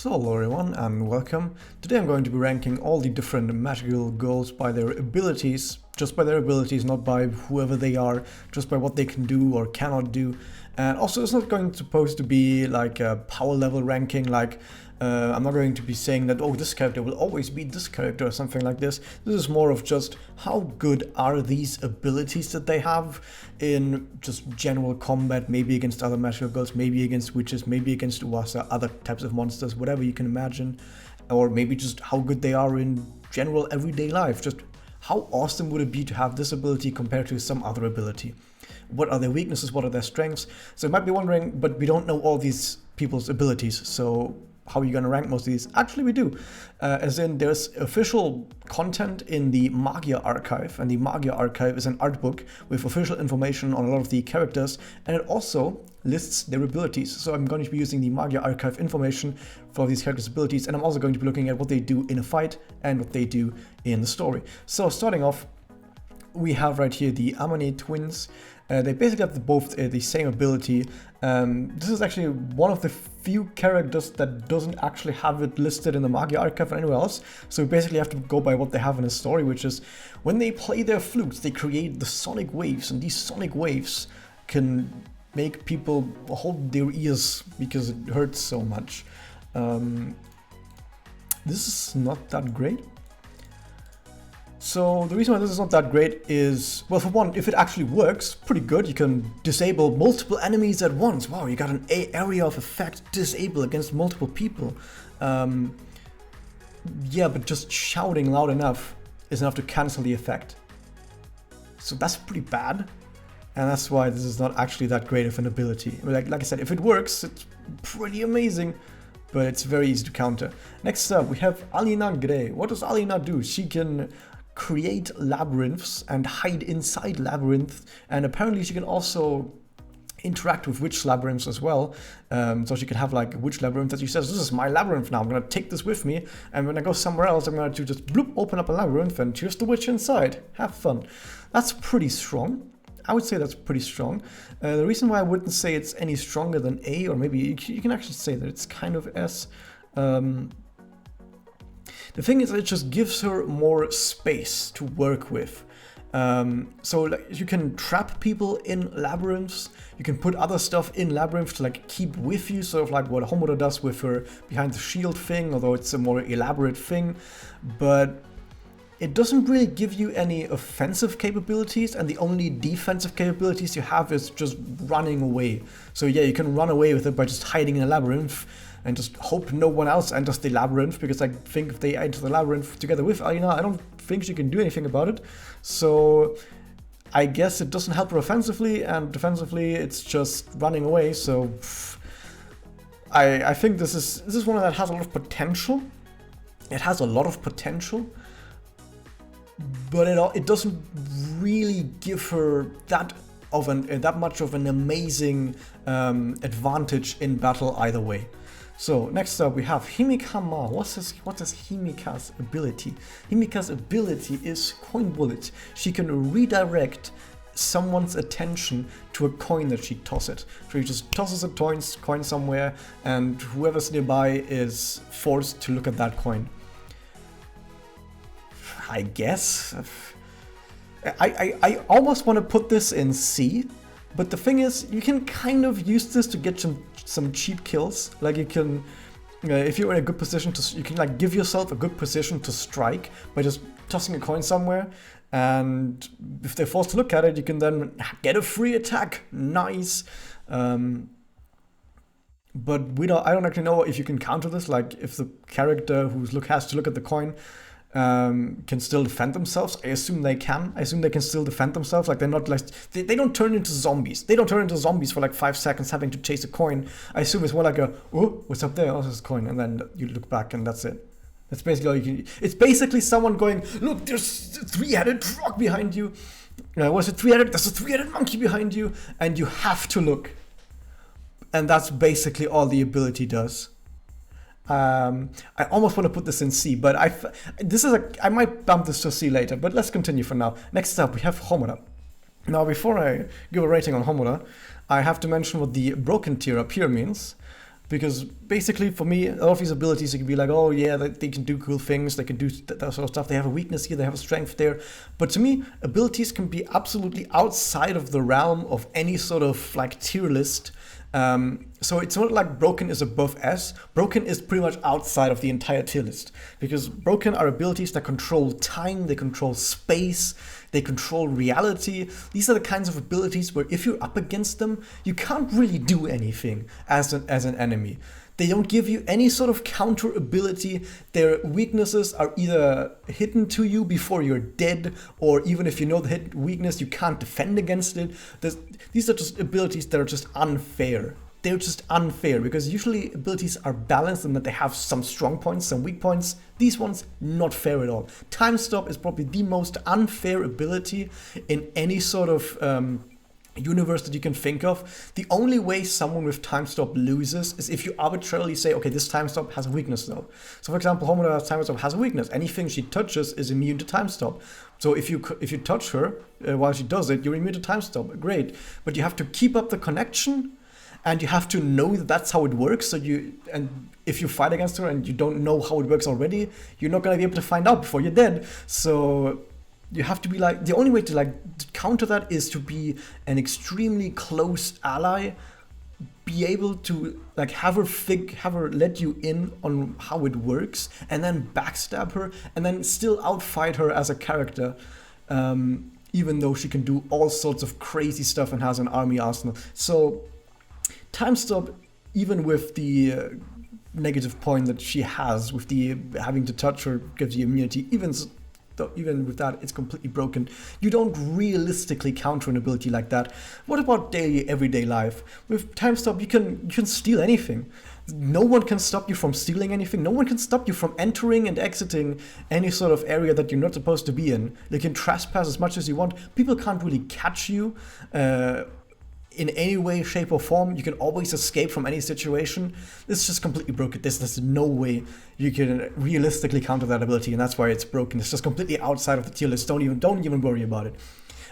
So hello everyone and welcome. Today I'm going to be ranking all the different magical girls by their abilities, just by their abilities, not by whoever they are, just by what they can do or cannot do. And also it's not supposed to be like a power level ranking, like I'm not going to be saying that, oh, this character will always beat this character or something like this. This is more of just how good are these abilities that they have in just general combat, maybe against other magical girls, maybe against witches, maybe against Uwasa, other types of monsters, whatever you can imagine. Or maybe just how good they are in general everyday life. Just how awesome would it be to have this ability compared to some other ability? What are their weaknesses? What are their strengths? So you might be wondering, but we don't know all these people's abilities, so how are you going to rank most of these? Actually, we do. As in, there's official content in the Magia Archive, and the Magia Archive is an art book with official information on a lot of the characters, and it also lists their abilities. So I'm going to be using the Magia Archive information for these characters' abilities, and I'm also going to be looking at what they do in a fight and what they do in the story. So starting off, we have right here the Amane twins. They basically have both the same ability. This is actually one of the few characters that doesn't actually have it listed in the Magia Archive or anywhere else. So we basically have to go by what they have in the story, which is when they play their flutes, they create the sonic waves, and these sonic waves can make people hold their ears because it hurts so much. This is not that great. So the reason why this is not that great is, well, for one, if it actually works, pretty good. You can disable multiple enemies at once. Wow, you got an area of effect disable against multiple people. Yeah, but just shouting loud enough is enough to cancel the effect. So that's pretty bad. And that's why this is not actually that great of an ability. Like I said, if it works, it's pretty amazing. But it's very easy to counter. Next up, we have Alina Grey. What does Alina do? She can create labyrinths and hide inside labyrinths, and apparently she can also interact with witch labyrinths as well. So she can have like a witch labyrinth that she says, this is my labyrinth now, I'm gonna take this with me, and when I go somewhere else I'm gonna just bloop, open up a labyrinth and choose the witch inside. Have fun. That's pretty strong. I would say that's pretty strong. The reason why I wouldn't say it's any stronger than A, or maybe you can actually say that it's kind of S. The thing is, it just gives her more space to work with. So like, you can trap people in labyrinths, you can put other stuff in labyrinths to like keep with you, sort of like what Homura does with her behind the shield thing, although it's a more elaborate thing. But it doesn't really give you any offensive capabilities, and the only defensive capabilities you have is just running away. So yeah, you can run away with it by just hiding in a labyrinth and just hope no one else enters the labyrinth, because I think if they enter the labyrinth together with Alina, I don't think she can do anything about it. So I guess it doesn't help her offensively, and defensively it's just running away. So I think this is one that has a lot of potential. It has a lot of potential, but it doesn't really give her that much of an amazing advantage in battle either way. So next up we have Himekama. What is Himeka's ability? Himeka's ability is Coin Bullet. She can redirect someone's attention to a coin that she tosses. So she just tosses a coin somewhere, and whoever's nearby is forced to look at that coin. I guess. I almost want to put this in C, but the thing is, you can kind of use this to get some cheap kills. Like you can, if you're in a good position you can like give yourself a good position to strike by just tossing a coin somewhere, and if they're forced to look at it, you can then get a free attack. Nice. But I don't actually know if you can counter this, like if the character has to look at the coin can still defend themselves. I assume they can. I assume they can still defend themselves. Like they're not like they don't turn into zombies. They don't turn into zombies for like 5 seconds having to chase a coin. I assume it's more like a, oh, what's up there? Oh, there's a coin, and then you look back and that's it. That's basically all you can. It's basically someone going, look, there's a 3-headed frog behind you. What's it 3-headed? There's a 3-headed monkey behind you, and you have to look. And that's basically all the ability does. I almost want to put this in C, but I might bump this to C later, but let's continue for now. Next up, we have Homura. Now, before I give a rating on Homura, I have to mention what the broken tier up here means. Because basically, for me, a lot of these abilities, you can be like, oh yeah, they can do cool things, they can do that sort of stuff, they have a weakness here, they have a strength there. But to me, abilities can be absolutely outside of the realm of any sort of like tier list. So it's not like broken is above S. Broken is pretty much outside of the entire tier list. Because broken are abilities that control time, they control space, they control reality. These are the kinds of abilities where if you're up against them, you can't really do anything as an enemy. They don't give you any sort of counter ability. Their weaknesses are either hidden to you before you're dead, or even if you know the hidden weakness, you can't defend against it. These are just abilities that are just unfair. They're just unfair because usually abilities are balanced in that they have some strong points, some weak points. These ones, not fair at all. Time Stop is probably the most unfair ability in any sort of universe that you can think of. The only way someone with Time Stop loses is if you arbitrarily say, okay, this Time Stop has a weakness though. So for example, Homura's Time Stop has a weakness. Anything she touches is immune to Time Stop. So if you touch her while she does it, you're immune to Time Stop. Great. But you have to keep up the connection, and you have to know that that's how it works. So if you fight against her and you don't know how it works already, you're not going to be able to find out before you're dead. So you have to be like, the only way to counter that is to be an extremely close ally, be able to have her let you in on how it works, and then backstab her, and then still outfight her as a character, even though she can do all sorts of crazy stuff and has an army arsenal. So Time Stop, even with the negative point that she has, with the having to touch her gives you immunity, even with that, it's completely broken. You don't realistically counter an ability like that. What about daily, everyday life? With Time Stop, you can steal anything. No one can stop you from stealing anything. No one can stop you from entering and exiting any sort of area that you're not supposed to be in. You can trespass as much as you want. People can't really catch you in any way, shape, or form. You can always escape from any situation. It's just completely broken. There's no way you can realistically counter that ability, and that's why it's broken. It's just completely outside of the tier list. Don't even worry about it.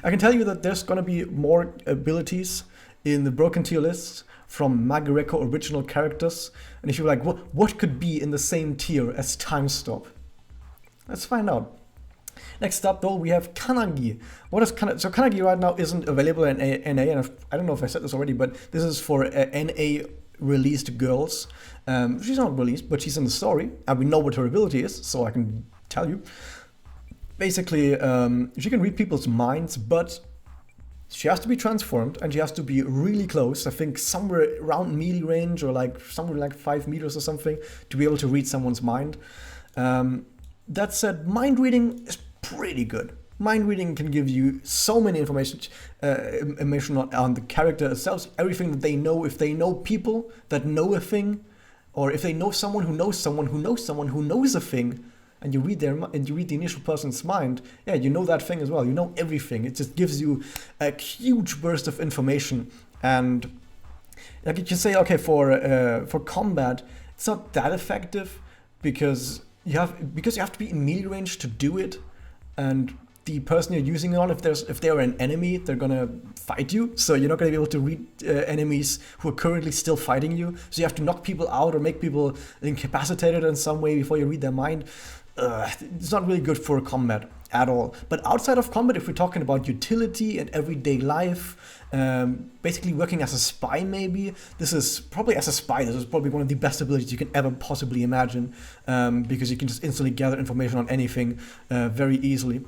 I can tell you that there's gonna be more abilities in the broken tier list from Magareko original characters, and if you're like, what could be in the same tier as Time Stop? Let's find out. Next up, though, we have Kanagi. What is Kanagi? So Kanagi right now isn't available in NA, and I don't know if I said this already, but this is for NA released girls. She's not released, but she's in the story, and we know what her ability is, so I can tell you. Basically, she can read people's minds, but she has to be transformed, and she has to be really close. I think somewhere around melee range, or somewhere like 5 meters or something, to be able to read someone's mind. That said, mind reading is pretty good. Mind reading can give you so many information on the character itself, everything that they know. If they know people that know a thing, or if they know someone who knows someone who knows someone who knows a thing, and you read the initial person's mind, yeah, you know that thing as well. You know everything. It just gives you a huge burst of information. And like you can say, okay, for combat, it's not that effective because you have to be in melee range to do it, and the person you're using it on, if they're an enemy, they're gonna fight you. So you're not gonna be able to read enemies who are currently still fighting you. So you have to knock people out or make people incapacitated in some way before you read their mind. It's not really good for combat at all. But outside of combat, if we're talking about utility and everyday life, basically working as a spy, maybe this is probably one of the best abilities you can ever possibly imagine, because you can just instantly gather information on anything very easily.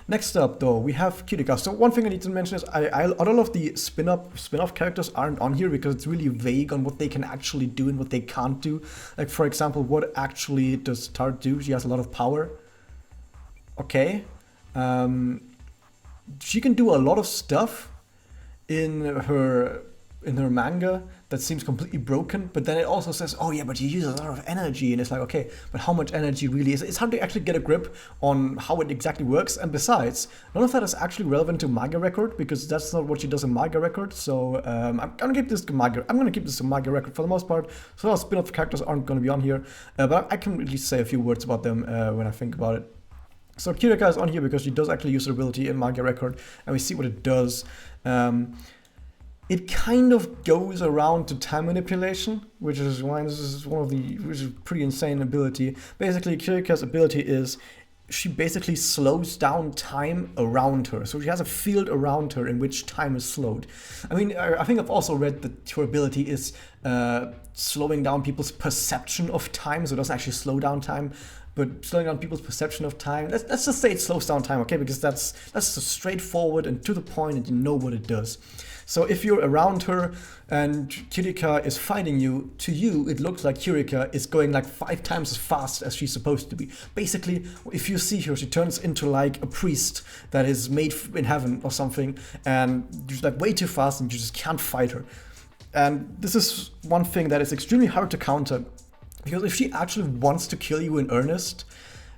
Next up, though, we have Kirika. So one thing I need to mention is all of the spin-off characters aren't on here because it's really vague on what they can actually do and what they can't do. Like, for example, what actually does Tart do? She has a lot of power. Okay. She can do a lot of stuff in her manga that seems completely broken, but then it also says, oh yeah, but you use a lot of energy, and it's like, okay, but how much energy really is? It's hard to actually get a grip on how it exactly works, and besides, none of that is actually relevant to Manga Record, because that's not what she does in Manga Record, so I'm gonna keep this to Manga Record for the most part, so our spin-off characters aren't gonna be on here, but I can at least say a few words about them when I think about it. So Kirika is on here because she does actually use her ability in Manga Record, and we see what it does. it kind of goes around to time manipulation, which is why this is which is a pretty insane ability. Basically, Kirika's ability is she basically slows down time around her. So she has a field around her in which time is slowed. I mean, I think I've also read that her ability is slowing down people's perception of time, so it doesn't actually slow down time, but slowing down people's perception of time. Let's just say it slows down time, okay? Because that's so straightforward and to the point, and you know what it does. So if you're around her and Kirika is fighting you, to you it looks like Kirika is going like 5 times as fast as she's supposed to be. Basically, if you see her, she turns into like a priest that is made in heaven or something, and she's like way too fast and you just can't fight her. And this is one thing that is extremely hard to counter, because if she actually wants to kill you in earnest,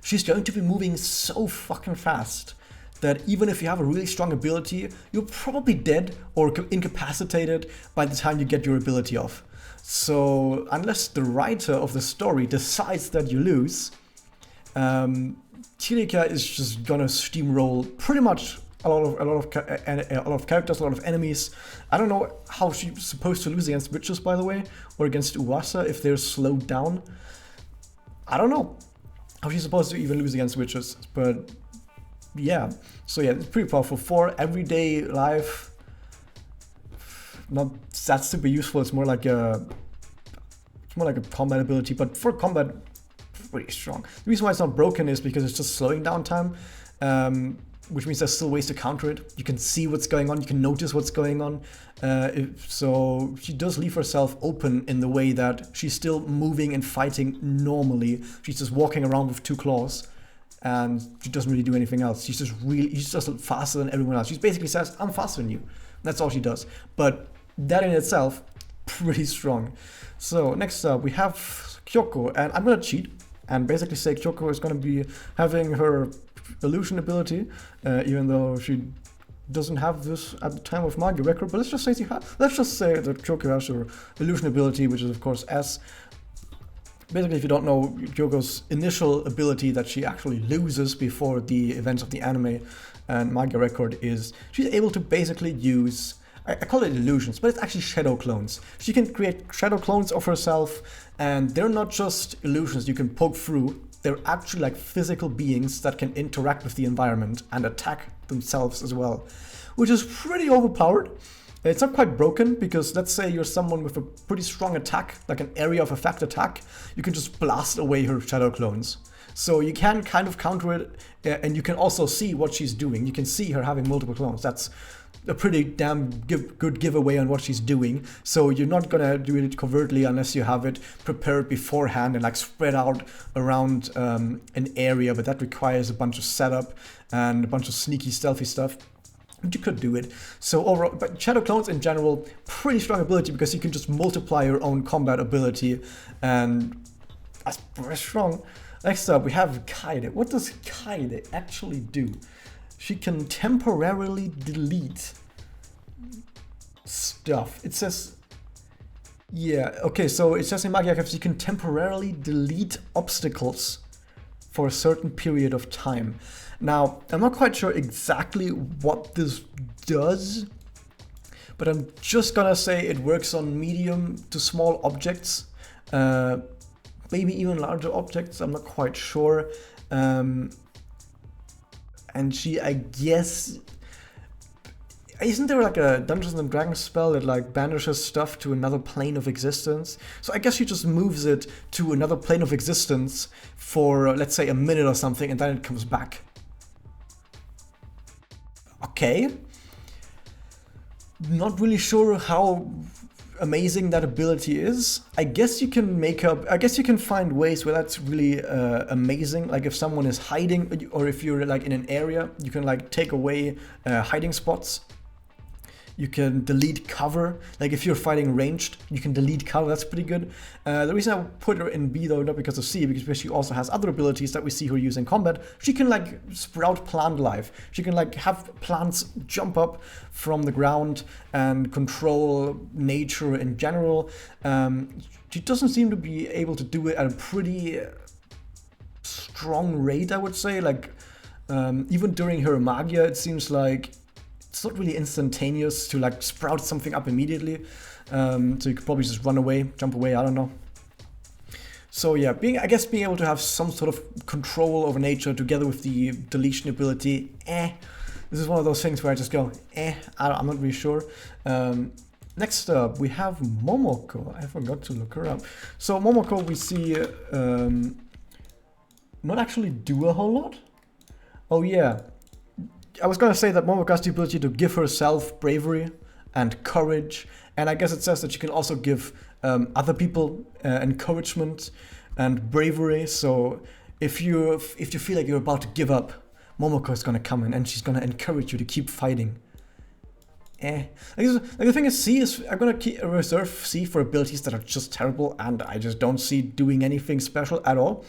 she's going to be moving so fucking fast that even if you have a really strong ability, you're probably dead or incapacitated by the time you get your ability off. So unless the writer of the story decides that you lose, Kirika is just gonna steamroll pretty much a lot of characters, a lot of enemies. I don't know how she's supposed to lose against witches, by the way, or against Uwasa if they're slowed down. I don't know how she's supposed to even lose against witches, but yeah. So yeah, it's pretty powerful for everyday life. Not that super useful. It's more like a combat ability, but for combat, pretty strong. The reason why it's not broken is because it's just slowing down time. Which means there's still ways to counter it. You can see what's going on, you can notice what's going on. So she does leave herself open in the way that she's still moving and fighting normally. She's just walking around with 2 claws, and she doesn't really do anything else. She's just faster than everyone else. She basically says, I'm faster than you. That's all she does. But that in itself, pretty strong. So next up, we have Kyoko, and I'm gonna cheat and basically say Kyoko is gonna be having her illusion ability, even though she doesn't have this at the time of Magi record. But let's just say that Kyoko has her illusion ability, which is of course S. Basically, if you don't know, Kyoko's initial ability that she actually loses before the events of the anime and manga record is she's able to basically use, I call it illusions, but it's actually shadow clones. She can create shadow clones of herself, and they're not just illusions you can poke through. They're actually like physical beings that can interact with the environment and attack themselves as well, which is pretty overpowered. It's not quite broken, because let's say you're someone with a pretty strong attack, like an area of effect attack, you can just blast away her shadow clones. So you can kind of counter it, and you can also see what she's doing. You can see her having multiple clones. That's a pretty damn good giveaway on what she's doing. So you're not gonna do it covertly unless you have it prepared beforehand and like spread out around an area, but that requires a bunch of setup and a bunch of sneaky, stealthy stuff. But you could do it. So overall, but shadow clones in general, pretty strong ability, because you can just multiply your own combat ability, and that's pretty strong. Next up, we have Kaede. What does Kaede actually do? She can temporarily delete stuff. It says, yeah, okay, so it says in Ayaka she can temporarily delete obstacles for a certain period of time. Now, I'm not quite sure exactly what this does, but I'm just gonna say it works on medium to small objects, maybe even larger objects, I'm not quite sure. And she, I guess, isn't there like a Dungeons and Dragons spell that like banishes stuff to another plane of existence? So I guess she just moves it to another plane of existence for, let's say, a minute or something, and then it comes back. Okay. Not really sure how amazing that ability is. I guess you can find ways where that's really amazing. Like if someone is hiding, or if you're like in an area, you can like take away hiding spots. You can delete cover. Like if you're fighting ranged, you can delete cover. That's pretty good. The reason I put her in B though, not because of C, because she also has other abilities that we see her use in combat. She can like sprout plant life. She can like have plants jump up from the ground and control nature in general. She doesn't seem to be able to do it at a pretty strong rate, I would say. Like even during her magia, it seems like it's not really instantaneous to like sprout something up immediately. So you could probably just run away, jump away, I don't know. So yeah, I guess being able to have some sort of control over nature together with the deletion ability, this is one of those things where I just go, I'm not really sure. Next up, we have Momoko. I forgot to look her up. So Momoko, we see not actually do a whole lot. Oh yeah, I was gonna say that Momoko has the ability to give herself bravery and courage, and I guess it says that she can also give other people encouragement and bravery. So if you feel like you're about to give up, Momoko is gonna come in and she's gonna encourage you to keep fighting. Like the thing is, C is I'm gonna reserve C for abilities that are just terrible and I just don't see doing anything special at all.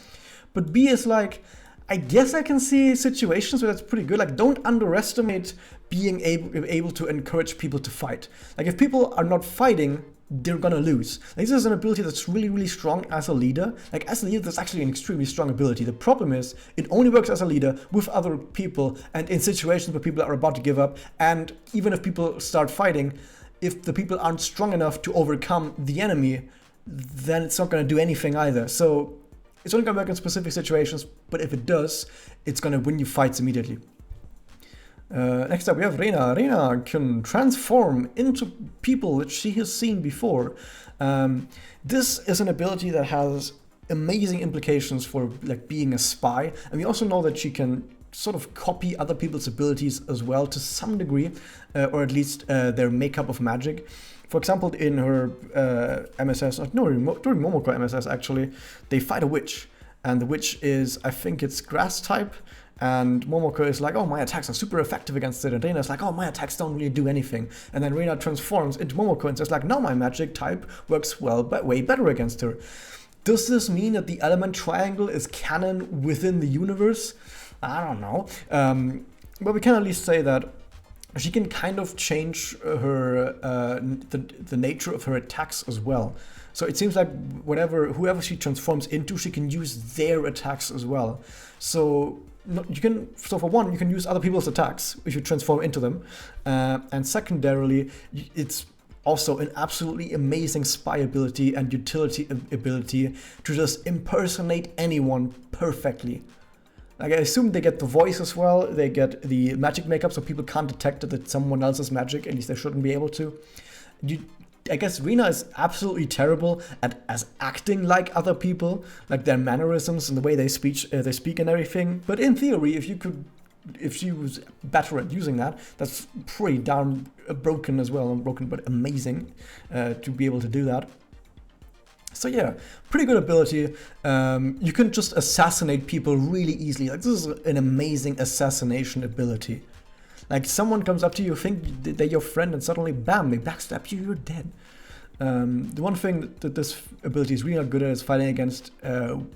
But B is like, I guess I can see situations where that's pretty good. Like, don't underestimate being able to encourage people to fight. Like, if people are not fighting, they're gonna lose. Like, this is an ability that's really, really strong as a leader. Like, as a leader, that's actually an extremely strong ability. The problem is, it only works as a leader with other people and in situations where people are about to give up. And even if people start fighting, if the people aren't strong enough to overcome the enemy, then it's not gonna do anything either. So it's only gonna work in specific situations, but if it does, it's gonna win you fights immediately. Next up, we have Rena. Rena can transform into people that she has seen before. This is an ability that has amazing implications for like being a spy, and we also know that she can sort of copy other people's abilities as well to some degree, or at least their makeup of magic. For example, in her MSS, during Momoko MSS actually, they fight a witch, and the witch is, I think it's grass type. And Momoko is like, oh, my attacks are super effective against it. And Rena is like, oh, my attacks don't really do anything. And then Rena transforms into Momoko and says like, no, my magic type works well, but way better against her. Does this mean that the element triangle is canon within the universe? I don't know. But we can at least say that she can kind of change her the nature of her attacks as well. So it seems like whoever she transforms into, she can use their attacks as well. So for one, you can use other people's attacks if you transform into them, and secondarily, it's also an absolutely amazing spy ability and utility ability to just impersonate anyone perfectly. Like, I assume they get the voice as well, they get the magic makeup so people can't detect that it's someone else's magic, at least they shouldn't be able to. I guess Rena is absolutely terrible as acting like other people, like their mannerisms and the way they speak and everything. But in theory, if she was better at using that, that's pretty darn broken as well. Not broken, but amazing to be able to do that. So yeah, pretty good ability. You can just assassinate people really easily. Like, this is an amazing assassination ability. Like, someone comes up to you, think they're your friend, and suddenly, bam, they backstab you, you're dead. The one thing that this ability is really not good at is fighting against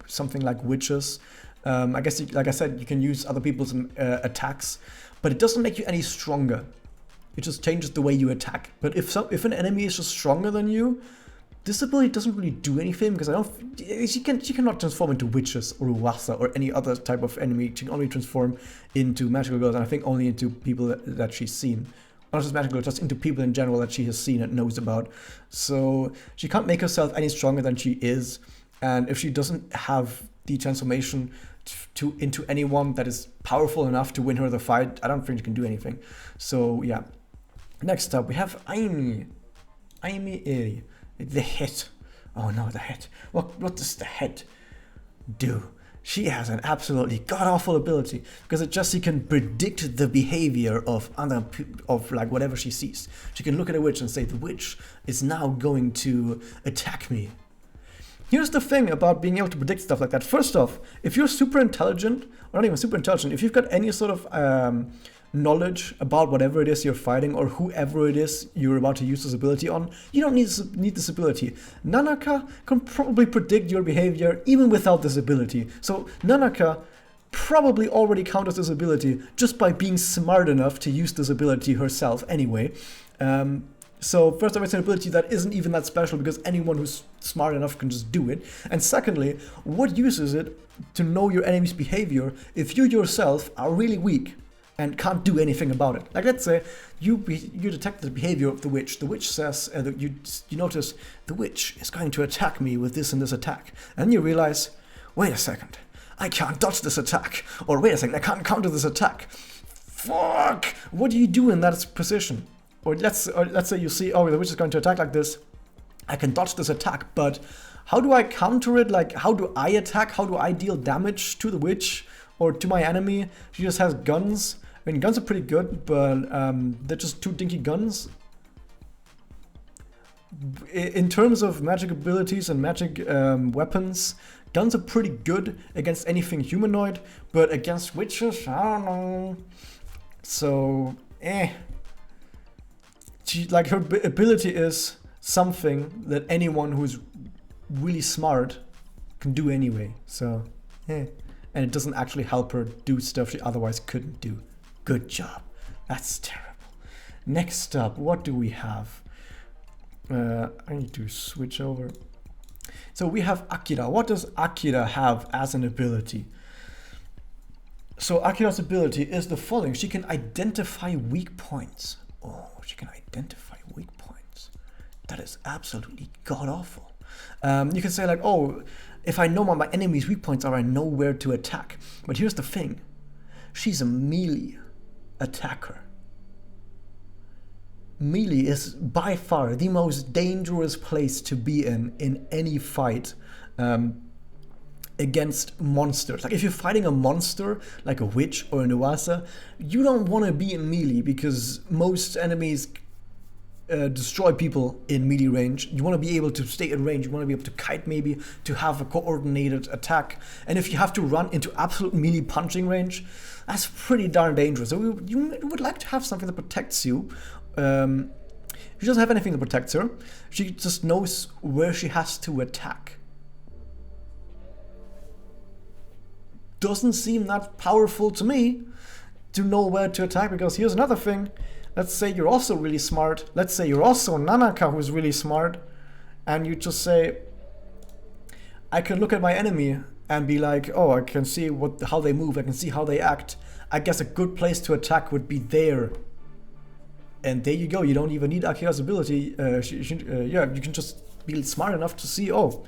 something like witches. I guess, like I said, you can use other people's attacks, but it doesn't make you any stronger. It just changes the way you attack. But if an enemy is just stronger than you, this ability doesn't really do anything, because she cannot transform into witches or Uwasa or any other type of enemy. She can only transform into magical girls, and I think only into people that she's seen. Not just magical girls, just into people in general that she has seen and knows about. So she can't make herself any stronger than she is, and if she doesn't have the transformation into anyone that is powerful enough to win her the fight, I don't think she can do anything. So yeah. Next up, we have Aimi. Aimi. The head. Oh no, the head. What does the head do? She has an absolutely god-awful ability, because she can predict the behavior of like whatever she sees. She can look at a witch and say, the witch is now going to attack me. Here's the thing about being able to predict stuff like that. First off, if you're super intelligent, or not even super intelligent, if you've got any sort of knowledge about whatever it is you're fighting or whoever it is you're about to use this ability on, you don't need this ability. Nanaka can probably predict your behavior even without this ability. So Nanaka probably already counters this ability just by being smart enough to use this ability herself anyway. So first off, it's an ability that isn't even that special, because anyone who's smart enough can just do it. And secondly, what use is it to know your enemy's behavior if you yourself are really weak? and can't do anything about it. Like, let's say you detect the behavior of the witch. The witch says that you notice the witch is going to attack me with this and this attack, and you realize, wait a second, I can't dodge this attack, or wait a second, I can't counter this attack. Fuck! What do you do in that position? Or let's say you see, oh, the witch is going to attack like this. I can dodge this attack, but how do I counter it? Like, how do I attack? How do I deal damage to the witch or to my enemy? She just has guns. I mean, guns are pretty good, but they're just two dinky guns. In terms of magic abilities and magic weapons, guns are pretty good against anything humanoid, but against witches, I don't know. So, like, her ability is something that anyone who's really smart can do anyway. So, and it doesn't actually help her do stuff she otherwise couldn't do. Good job. That's terrible. Next up, what do we have? I need to switch over. So we have Akira. What does Akira have as an ability? So Akira's ability is the following. She can identify weak points. Oh, she can identify weak points. That is absolutely god-awful. You can say like, oh, if I know what my enemy's weak points are, I know where to attack. But here's the thing. She's a melee attacker. Melee is by far the most dangerous place to be in any fight against monsters. Like, if you're fighting a monster like a witch or an Uwasa, you don't want to be in melee because most enemies destroy people in melee range. You want to be able to stay in range. You want to be able to kite, maybe, to have a coordinated attack. And if you have to run into absolute melee punching range, that's pretty darn dangerous. So you would like to have something that protects you. She doesn't have anything that protects her. She just knows where she has to attack. Doesn't seem that powerful to me to know where to attack, because here's another thing. Let's say you're also really smart. Let's say you're also Nanaka, who's really smart, and you just say, I can look at my enemy and be like, oh, I can see how they move, I can see how they act. I guess a good place to attack would be there. And there you go. You don't even need Akira's ability. You can just be smart enough to see, oh,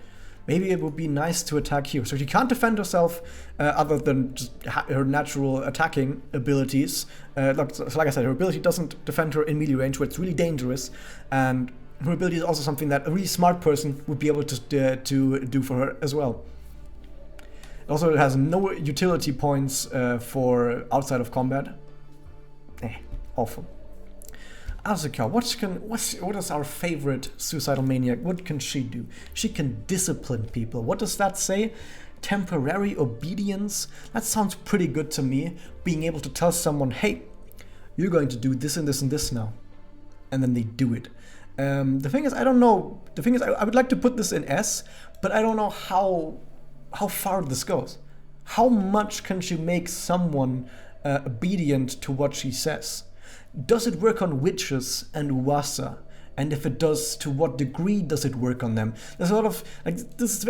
maybe it would be nice to attack here. So she can't defend herself other than just her natural attacking abilities. So like I said, her ability doesn't defend her in melee range, where it's really dangerous. And her ability is also something that a really smart person would be able to do for her as well. Also, it has no utility points for outside of combat. Awful. Asuka, what is our favorite suicidal maniac? What can she do? She can discipline people. What does that say? Temporary obedience? That sounds pretty good to me. Being able to tell someone, hey, you're going to do this and this and this now. And then they do it. The thing is, I don't know. The thing is, I would like to put this in S, but I don't know how far this goes. How much can she make someone obedient to what she says? Does it work on witches and Uwasa? And if it does, to what degree does it work on them? There's a lot of, like,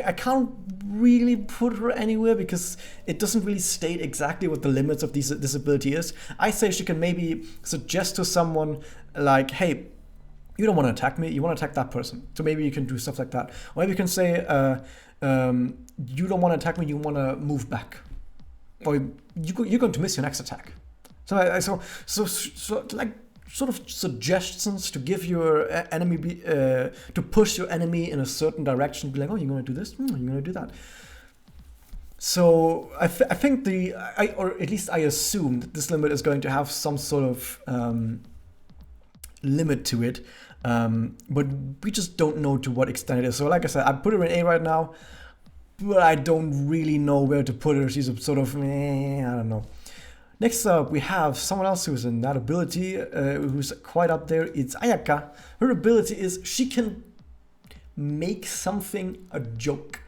I can't really put her anywhere because it doesn't really state exactly what the limits of this ability is. I say she can maybe suggest to someone like, hey, you don't want to attack me, you want to attack that person. So maybe you can do stuff like that. Or maybe you can say, you don't want to attack me, you want to move back. Or you're going to miss your next attack. So like sort of suggestions to give your enemy, to push your enemy in a certain direction. Be like, oh, you're going to do this? You're going to do that. So I think or at least I assume that this limit is going to have some sort of limit to it. But we just don't know to what extent it is. So like I said, I put her in A right now, but I don't really know where to put her. She's a sort of, I don't know. Next up, we have someone else who's in that ability, who's quite up there. It's Ayaka. Her ability is she can make something a joke.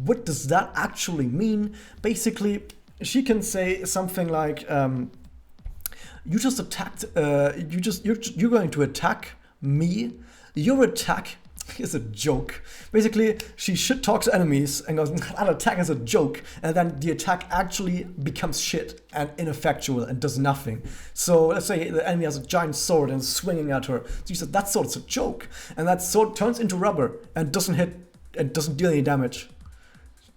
What does that actually mean? Basically, she can say something like, you just attacked, you're going to attack me. Your attack is a joke. Basically, she shit talks enemies and goes, that attack is a joke, and then the attack actually becomes shit and ineffectual and does nothing. So let's say the enemy has a giant sword and is swinging at her. So she said, that sword's a joke, and that sword turns into rubber and doesn't hit and doesn't deal any damage.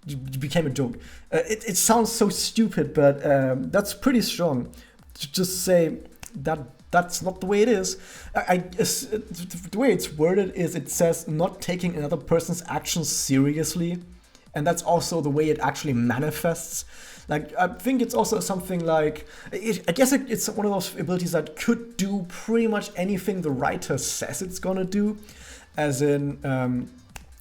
It became a joke. It sounds so stupid, but that's pretty strong to just say that that's not the way it is. The way it's worded is it says not taking another person's actions seriously, and that's also the way it actually manifests. Like, I think it's also something like, I guess it's one of those abilities that could do pretty much anything the writer says it's gonna do, as in,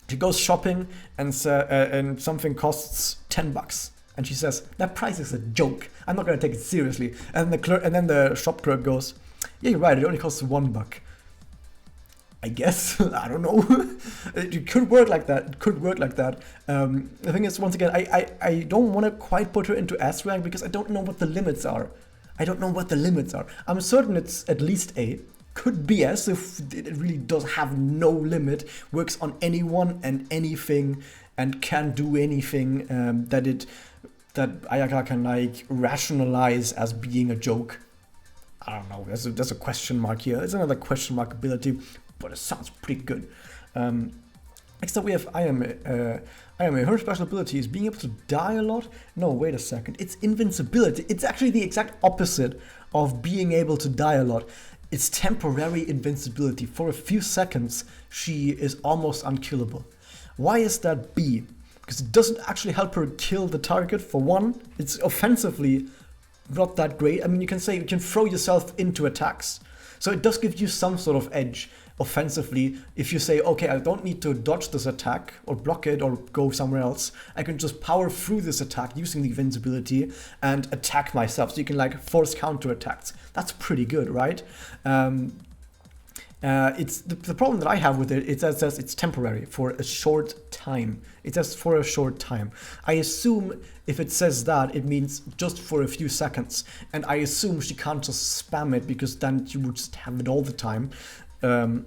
she goes shopping and something costs $10. And she says, that price is a joke. I'm not going to take it seriously. And then the shop clerk goes, yeah, you're right. It only costs $1. I guess. I don't know. It could work like that. It could work like that. The thing is, once again, I don't want to quite put her into S rank because I don't know what the limits are. I'm certain it's at least A. Could be S if it really does have no limit, works on anyone and anything, and can do anything that Ayaka can like rationalize as being a joke. I don't know. There's a question mark here. It's another question mark ability, but it sounds pretty good. Next up we have Ayame. Her special ability is being able to die a lot. No, wait a second. It's invincibility. It's actually the exact opposite of being able to die a lot. It's temporary invincibility. For a few seconds, she is almost unkillable. Why is that B? Because it doesn't actually help her kill the target. For one, it's offensively not that great. I mean, you can say you can throw yourself into attacks. So it does give you some sort of edge offensively. If you say, okay, I don't need to dodge this attack or block it or go somewhere else. I can just power through this attack using the invincibility and attack myself. So you can like force counter attacks. That's pretty good, right? It's the problem that I have with it. It says it's temporary for a short time. It says for a short time. I assume if it says that, it means just for a few seconds. And I assume she can't just spam it because then you would just have it all the time.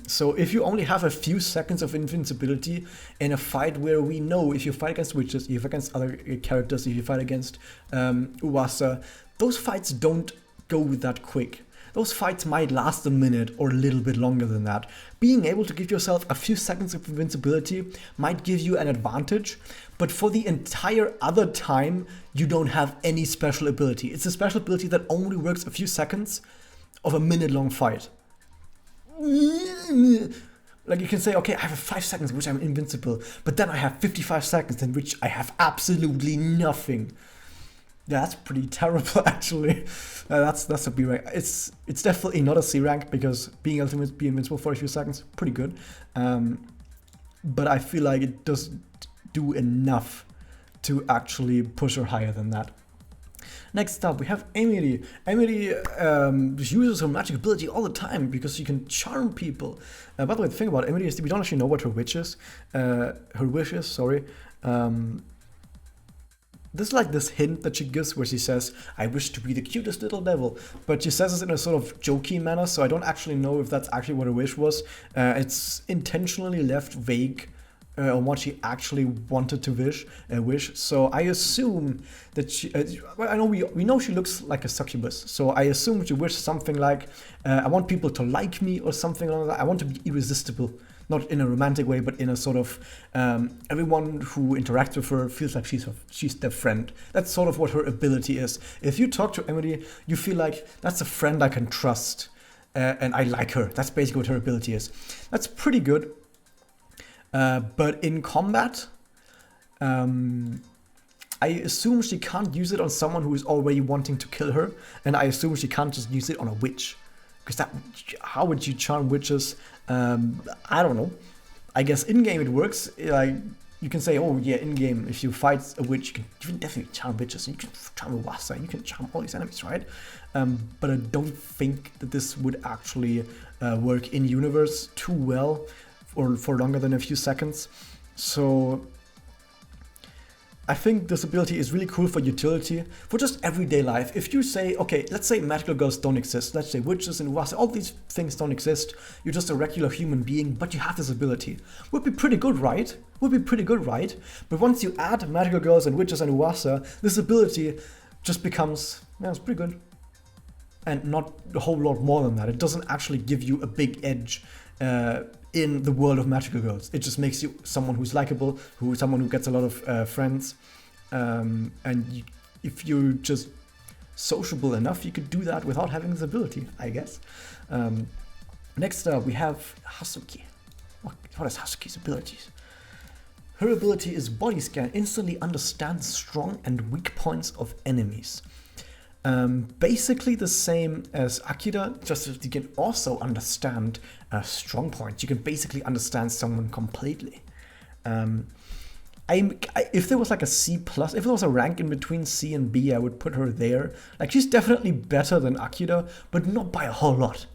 So if you only have a few seconds of invincibility in a fight where we know if you fight against witches, if you fight against other characters, if you fight against Uwasa, those fights don't go that quick. Those fights might last a minute or a little bit longer than that. Being able to give yourself a few seconds of invincibility might give you an advantage, but for the entire other time, you don't have any special ability. It's a special ability that only works a few seconds of a minute-long fight. Like you can say, okay, I have 5 seconds in which I'm invincible, but then I have 55 seconds in which I have absolutely nothing. Yeah, that's pretty terrible, actually. That's a B rank. It's definitely not a C rank because being able to be invincible for a few seconds, pretty good. But I feel like it doesn't do enough to actually push her higher than that. Next up, we have Emily. Emily uses her magic ability all the time because she can charm people. By the way, the thing about Emily is that we don't actually know what her wish is. There's like this hint that she gives where she says, I wish to be the cutest little devil. But she says this in a sort of jokey manner, so I don't actually know if that's actually what her wish was. It's intentionally left vague on what she actually wanted to wish. So I assume that she, well, I know we know she looks like a succubus. So I assume she wished something like, I want people to like me or something like that. I want to be irresistible. Not in a romantic way, but in a sort of everyone who interacts with her feels like she's their friend. That's sort of what her ability is. If you talk to Emily, you feel like that's a friend I can trust, and I like her. That's basically what her ability is. That's pretty good. But in combat, I assume she can't use it on someone who is already wanting to kill her, and I assume she can't just use it on a witch. Because how would you charm witches? I don't know. I guess in-game it works. Like you can say, oh yeah, in-game, if you fight a witch, you can definitely charm witches. You can charm Uwasa, you can charm all these enemies, right? But I don't think that this would actually work in-universe too well or for longer than a few seconds. So I think this ability is really cool for utility, for just everyday life. If you say, okay, let's say magical girls don't exist, let's say witches and wasa, all these things don't exist, you're just a regular human being, but you have this ability. Would be pretty good, right? Would be pretty good, right? But once you add magical girls and witches and wasa, this ability just becomes, yeah, it's pretty good. And not a whole lot more than that. It doesn't actually give you a big edge in the world of magical girls. It just makes you someone who's likable, someone who gets a lot of friends, and if you're just sociable enough, you could do that without having this ability, I guess. Next up, we have Hasuki. What is Hasuki's abilities? Her ability is Body Scan. Instantly understands strong and weak points of enemies. Basically the same as Akira, just that you can also understand strong points. You can basically understand someone completely. If there was like a C+, if there was a rank in between C and B, I would put her there. Like, she's definitely better than Akira, but not by a whole lot.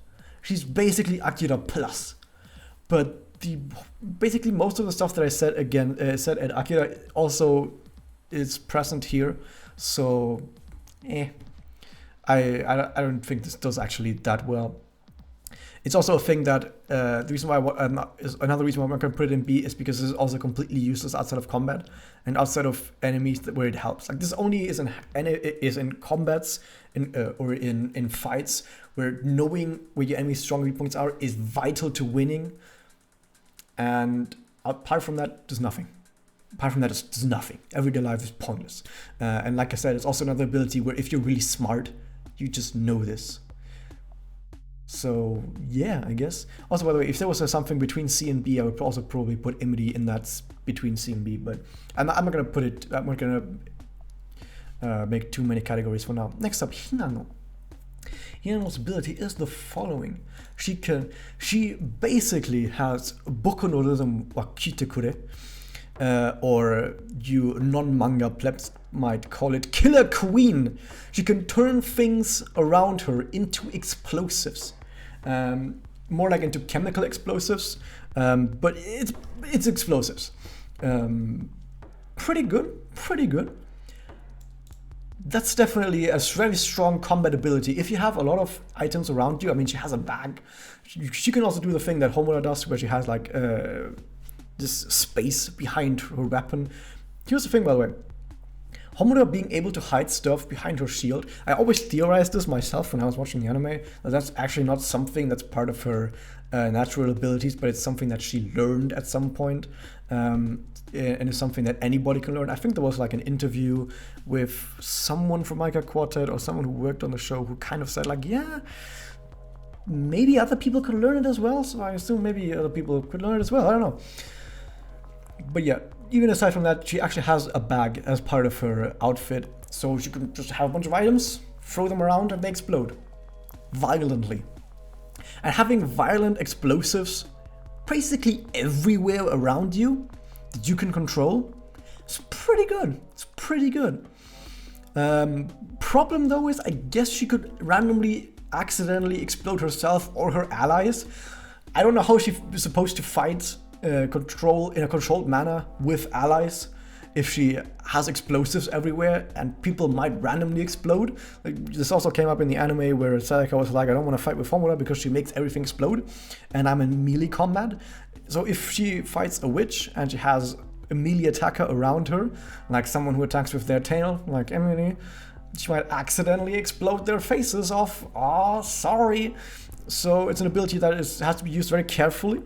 She's basically Akira plus. But basically most of the stuff that I said said at Akira also is present here. So, I don't think this does actually that well. It's also a thing that the reason why another reason why I'm not going to put it in B is because this is also completely useless outside of combat and outside of enemies where it helps. Like, this only is in combats or in fights where knowing where your enemy's strong weak points are is vital to winning. And apart from that, there's nothing. Apart from that, there's nothing. Everyday life is pointless. And like I said, it's also another ability where if you're really smart, you just know this. So yeah, I guess. Also, by the way, if there was something between C and B, I would also probably put Imity in that between C and B. But I'm not gonna put it. I'm not gonna make too many categories for now. Next up, Hinano. Hinano's ability is the following. She basically has Boku no Rhythm wa Kitekure. Or you non-manga plebs might call it Killer Queen. She can turn things around her into explosives. More like into chemical explosives, but it's explosives. Pretty good. That's definitely a very strong combat ability. If you have a lot of items around you, I mean, she has a bag. She can also do the thing that Homura does, where she has like this space behind her weapon. Here's the thing, by the way. Homura being able to hide stuff behind her shield. I always theorized this myself when I was watching the anime, that that's actually not something that's part of her natural abilities, but it's something that she learned at some point, and it's something that anybody can learn. I think there was like an interview with someone from Ayaka Quartet or someone who worked on the show who kind of said like, yeah, maybe other people could learn it as well, so I assume maybe other people could learn it as well, I don't know. But yeah, even aside from that, she actually has a bag as part of her outfit, so she can just have a bunch of items, throw them around, and they explode violently. And having violent explosives basically everywhere around you that you can control, it's pretty good. It's pretty good. Problem though is, I guess she could randomly accidentally explode herself or her allies. I don't know how she's supposed to fight in a controlled manner with allies if she has explosives everywhere and people might randomly explode. Like, this also came up in the anime where Sayaka was like, I don't want to fight with Homura because she makes everything explode and I'm in melee combat. So if she fights a witch and she has a melee attacker around her, like someone who attacks with their tail, like Emily, she might accidentally explode their faces off. Oh, sorry. So it's an ability that has to be used very carefully.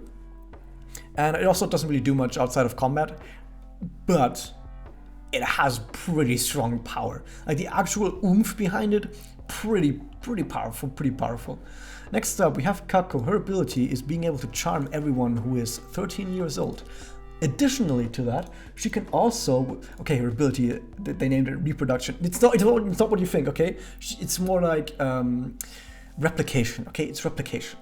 And it also doesn't really do much outside of combat, but it has pretty strong power. Like, the actual oomph behind it, pretty powerful. Next up, we have Kyoko. Her ability is being able to charm everyone who is 13 years old. Additionally to that, she can also, okay, her ability, they named it reproduction. It's not what you think, okay? It's more like replication, okay? It's replication.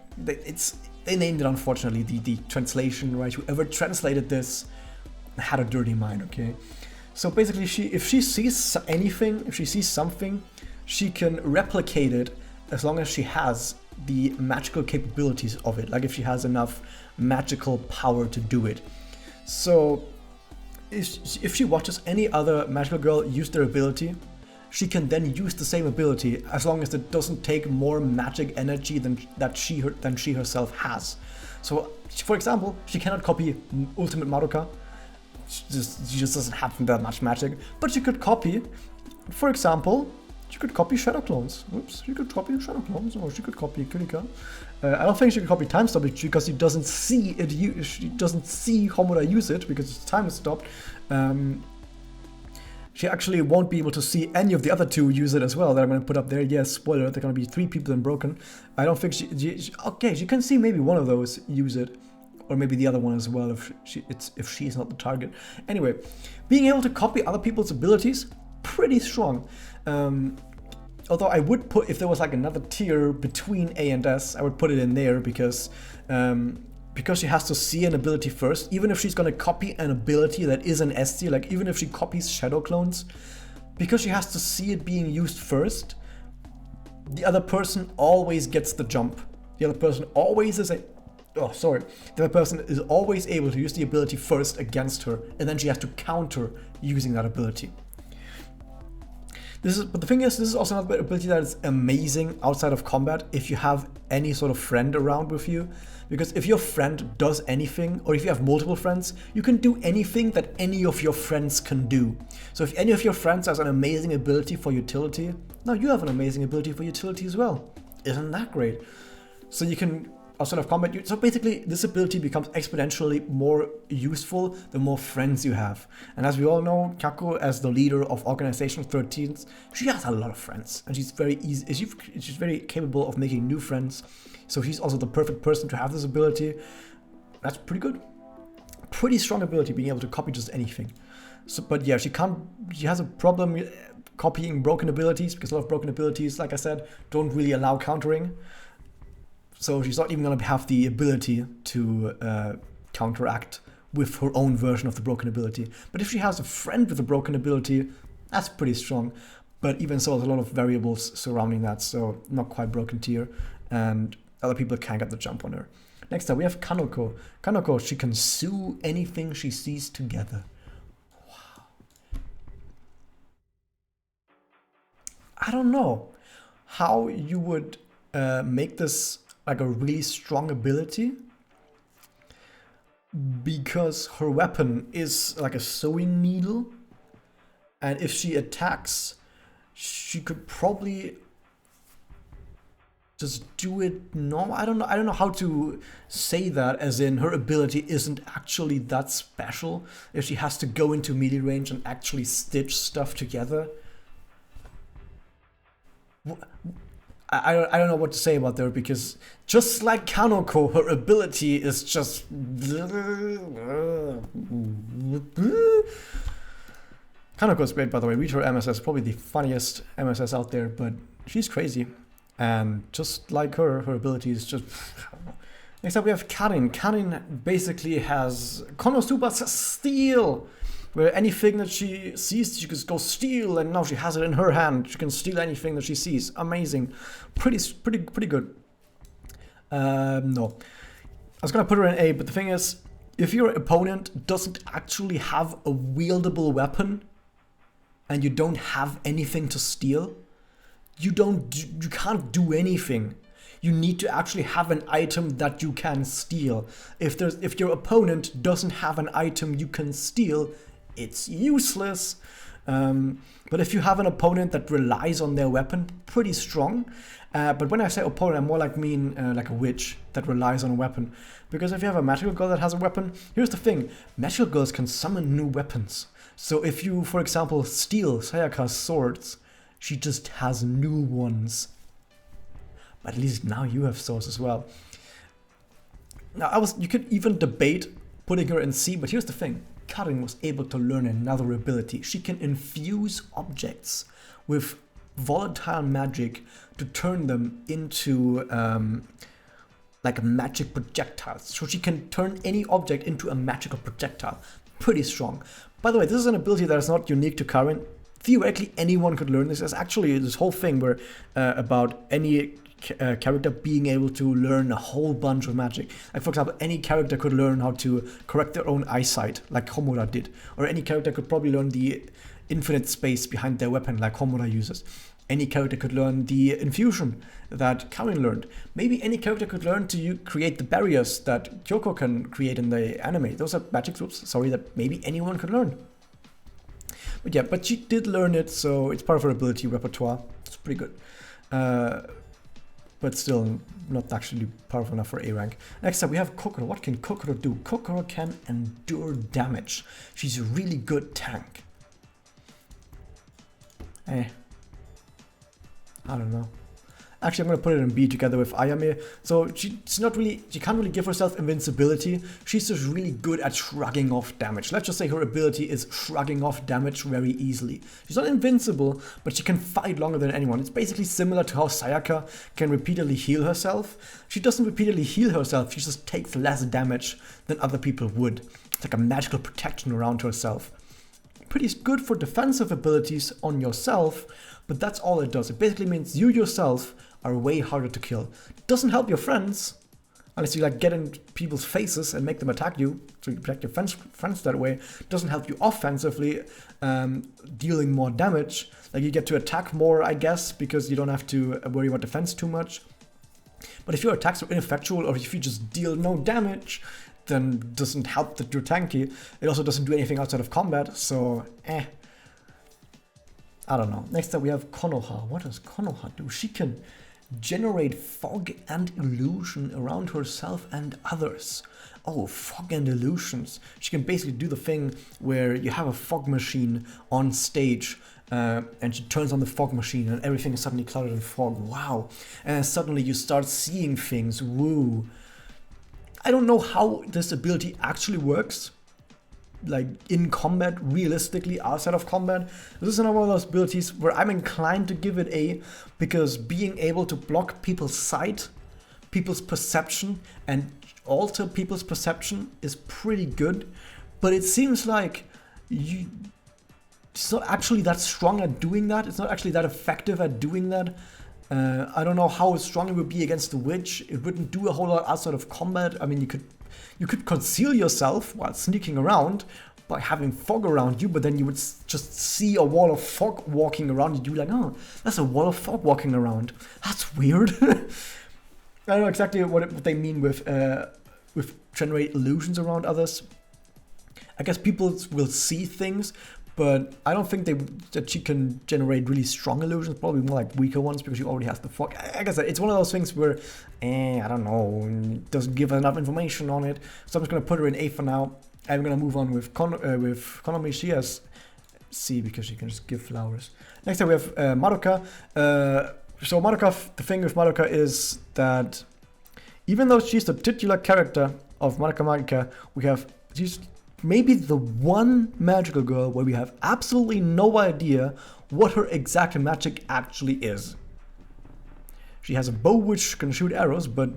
They named it, unfortunately, the translation, right? Whoever translated this had a dirty mind, okay? So basically, if she sees anything, if she sees something, she can replicate it as long as she has the magical capabilities of it. Like, if she has enough magical power to do it. So if she watches any other magical girl use their ability, she can then use the same ability as long as it doesn't take more magic energy than she herself has. So, for example, she cannot copy Ultimate Madoka. She just doesn't have that much magic. But she could copy, for example, she could copy Shadow Clones. Oops, she could copy Shadow Clones, or she could copy Kirika. I don't think she could copy Time Stop because she doesn't see it. She doesn't see Homura use it because time is stopped. She actually won't be able to see any of the other two use it as well that I'm going to put up there. Yes, spoiler, there are going to be 3 people in Broken. I don't think she can see maybe one of those use it. Or maybe the other one as well if she's not the target. Anyway, being able to copy other people's abilities, pretty strong. Although I would put, if there was like another tier between A and S, I would put it in there because she has to see an ability first. Even if she's going to copy an ability that is an S tier, like even if she copies Shadow Clones, because she has to see it being used first, the other person always gets the jump. The other person always is the other person is always able to use the ability first against her, and then she has to counter using that ability. But the thing is, this is also another ability that is amazing outside of combat if you have any sort of friend around with you. Because if your friend does anything, or if you have multiple friends, you can do anything that any of your friends can do. So if any of your friends has an amazing ability for utility, now you have an amazing ability for utility as well. Isn't that great? So you can outside of combat, so basically this ability becomes exponentially more useful the more friends you have. And as we all know, Kyoko, as the leader of Organization 13, she has a lot of friends, and she's very capable of making new friends. So she's also the perfect person to have this ability. That's pretty good. Pretty strong ability, being able to copy just anything. So, but yeah, she has a problem copying broken abilities, because a lot of broken abilities, like I said, don't really allow countering. So she's not even going to have the ability to counteract with her own version of the broken ability. But if she has a friend with a broken ability, that's pretty strong. But even so, there's a lot of variables surrounding that, so not quite broken tier. And other people can't get the jump on her. Next up, we have Kanoko. Kanoko, she can sew anything she sees together. Wow. I don't know how you would make this like a really strong ability, because her weapon is like a sewing needle, and if she attacks, she could probably just do it. No, I don't know how to say that, as in her ability isn't actually that special if she has to go into melee range and actually stitch stuff together. I don't know what to say about there, because just like Kanoko, her ability is just... Kanoko is great, by the way. Read her MSS, probably the funniest MSS out there, but she's crazy. And just like her ability is just... Next up we have Karin. Karin basically has Konosuba Steel, where anything that she sees, she can go steal, and now she has it in her hand. She can steal anything that she sees. Amazing. Pretty good. No. I was gonna put her in A, but the thing is, if your opponent doesn't actually have a wieldable weapon, and you don't have anything to steal, you can't do anything. You need to actually have an item that you can steal. If your opponent doesn't have an item you can steal, it's useless. But if you have an opponent that relies on their weapon, pretty strong. But when I say opponent, I more mean like a witch that relies on a weapon. Because if you have a magical girl that has a weapon, here's the thing: magical girls can summon new weapons. So if you, for example, steal Sayaka's swords, she just has new ones. But at least now you have swords as well. Now you could even debate putting her in C, but here's the thing: Karin was able to learn another ability. She can infuse objects with volatile magic to turn them into like magic projectiles. So she can turn any object into a magical projectile. Pretty strong. By the way, this is an ability that is not unique to Karin. Theoretically, anyone could learn this. There's actually this whole thing where about any character being able to learn a whole bunch of magic. Like, for example, any character could learn how to correct their own eyesight, like Homura did. Or any character could probably learn the infinite space behind their weapon, like Homura uses. Any character could learn the infusion that Karin learned. Maybe any character could learn to create the barriers that Kyoko can create in the anime. Those are magic rules, sorry, that maybe anyone could learn. But yeah, but she did learn it, so it's part of her ability repertoire. It's pretty good. But still not actually powerful enough for A rank. Next up we have Kokoro. What can Kokoro do? Kokoro can endure damage. She's a really good tank. I don't know. Actually, I'm going to put it in B together with Ayame. So she can't really give herself invincibility. She's just really good at shrugging off damage. Let's just say her ability is shrugging off damage very easily. She's not invincible, but she can fight longer than anyone. It's basically similar to how Sayaka can repeatedly heal herself. She doesn't repeatedly heal herself, she just takes less damage than other people would. It's like a magical protection around herself. Pretty good for defensive abilities on yourself, but that's all it does. It basically means you yourself are way harder to kill. It doesn't help your friends, unless you like get in people's faces and make them attack you, so you protect your friends that way. It doesn't help you offensively, dealing more damage. Like you get to attack more, I guess, because you don't have to worry about defense too much. But if your attacks are ineffectual, or if you just deal no damage, then it doesn't help that you're tanky. It also doesn't do anything outside of combat, so I don't know. Next up we have Konoha. What does Konoha do? She can generate fog and illusion around herself and others. Oh, fog and illusions. She can basically do the thing where you have a fog machine on stage and she turns on the fog machine and everything is suddenly clouded in fog. Wow. And suddenly you start seeing things. Woo. I don't know how this ability actually works, like in combat, realistically, outside of combat. This is another one of those abilities where I'm inclined to give it A, because being able to block people's sight, people's perception, and alter people's perception is pretty good. But it seems like it's not actually that strong at doing that. It's not actually that effective at doing that. I don't know how strong it would be against the witch. It wouldn't do a whole lot outside of combat. I mean, you could conceal yourself while sneaking around by having fog around you, but then you would just see a wall of fog walking around. You'd be like, oh, that's a wall of fog walking around. That's weird. I don't know exactly what they mean with generate illusions around others. I guess people will see things, but I don't think that she can generate really strong illusions, probably more like weaker ones, because she already has the fog. I guess it's one of those things where, I don't know, it doesn't give enough information on it. So I'm just going to put her in A for now. I'm going to move on with Konomi. She has C, because she can just give flowers. Next up we have Madoka. So Madoka, the thing with Madoka is that even though she's the titular character of Madoka Magica, she's maybe the one magical girl where we have absolutely no idea what her exact magic actually is. She has a bow which can shoot arrows, but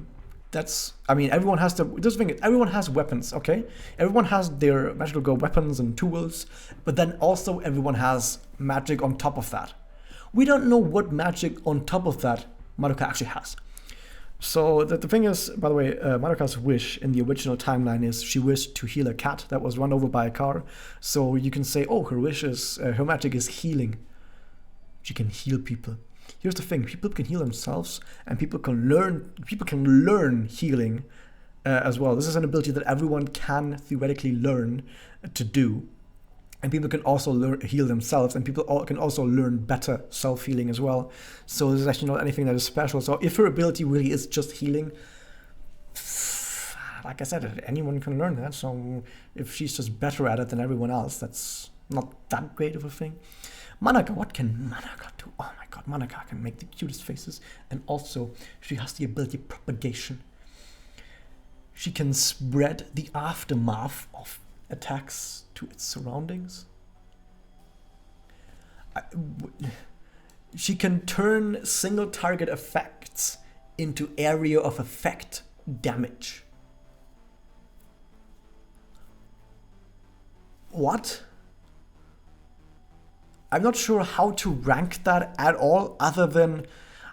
that's, I mean, everyone has everyone has weapons, okay? Everyone has their magical girl weapons and tools, but then also everyone has magic on top of that. We don't know what magic on top of that Madoka actually has. So the thing is, by the way, Madoka's wish in the original timeline is she wished to heal a cat that was run over by a car. So you can say, oh, her wish is, her magic is healing. She can heal people. Here's the thing: people can heal themselves, and people can learn healing as well. This is an ability that everyone can theoretically learn to do. And people can also heal themselves, and people can also learn better self-healing as well. So this is actually not anything that is special. So if her ability really is just healing, like I said, anyone can learn that. So if she's just better at it than everyone else, that's not that great of a thing. Nanaka, what can Nanaka do? Oh my god, Nanaka can make the cutest faces, and also she has the ability of propagation. She can spread the aftermath of attacks to its surroundings. She can turn single target effects into area of effect damage. What? I'm not sure how to rank that at all, other than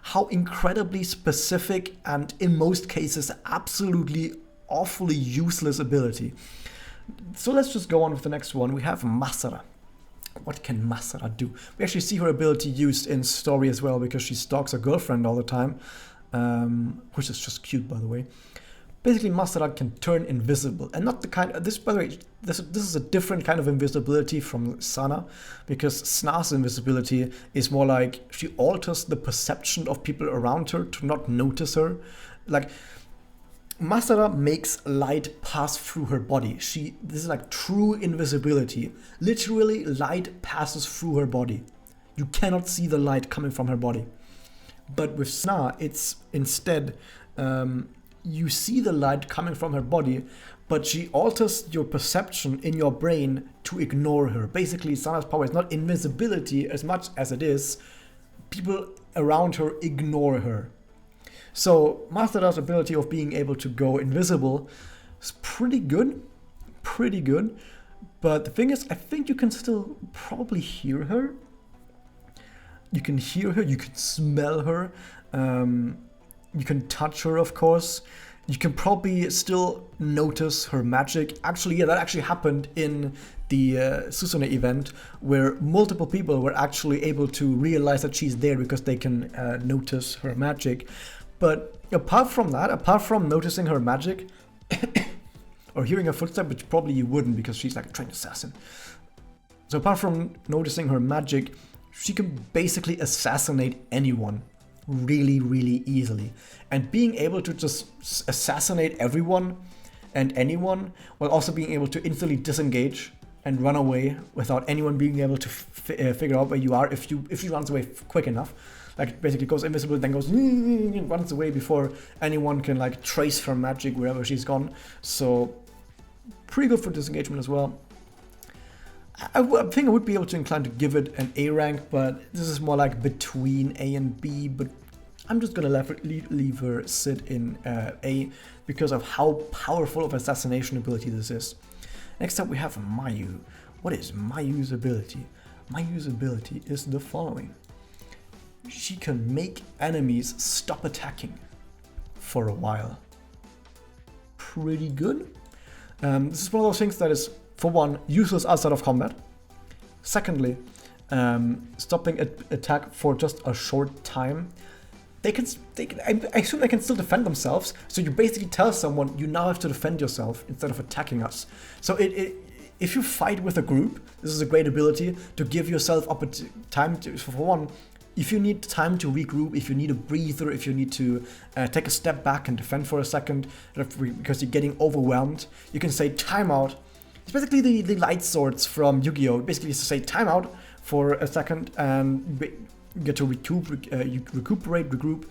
how incredibly specific and in most cases absolutely awfully useless ability. So let's just go on with the next one. We have Masara. What can Masara do? We actually see her ability used in story as well, because she stalks her girlfriend all the time, which is just cute, by the way. Basically, Masara can turn invisible, and not the kind of, this, by the way, this is a different kind of invisibility from Sana, because Sna's invisibility is more like she alters the perception of people around her to not notice her. Like, Masara makes light pass through her body. This is like true invisibility. Literally, light passes through her body. You cannot see the light coming from her body. But with Sna, it's instead, you see the light coming from her body, but she alters your perception in your brain to ignore her. Basically, Sana's power is not invisibility as much as it is people around her ignore her. So Masara's ability of being able to go invisible is pretty good. But the thing is, I think you can still probably hear her. You can hear her, you can smell her, you can touch her, of course. You can probably still notice her magic. Actually, yeah, that actually happened in the Susune event, where multiple people were actually able to realize that she's there because they can notice her magic. But apart from that, apart from noticing her magic, or hearing her footstep, which probably you wouldn't because she's like a trained assassin. So apart from noticing her magic, she can basically assassinate anyone really, really easily. And being able to just assassinate everyone and anyone, while also being able to instantly disengage and run away without anyone being able to figure out where you are if she runs away quick enough. Like, basically goes invisible, then goes and runs away before anyone can like trace her magic wherever she's gone. So pretty good for disengagement as well. I think I would be able to incline to give it an A rank, but this is more like between A and B, but I'm just gonna leave her sit in A because of how powerful of assassination ability this is. Next up we have Meiyui. What is Meiyui's ability? Meiyui's ability is the following. She can make enemies stop attacking for a while. Pretty good. This is one of those things that is, for one, useless outside of combat. Secondly, stopping an attack for just a short time. I assume they can still defend themselves. So you basically tell someone you now have to defend yourself instead of attacking us. So if you fight with a group, this is a great ability to give yourself time to, for one, if you need time to regroup, if you need a breather, if you need to take a step back and defend for a second because you're getting overwhelmed, you can say timeout. It's basically the light swords from Yu-Gi-Oh! Basically, it's to say timeout for a second and get to recuperate, regroup,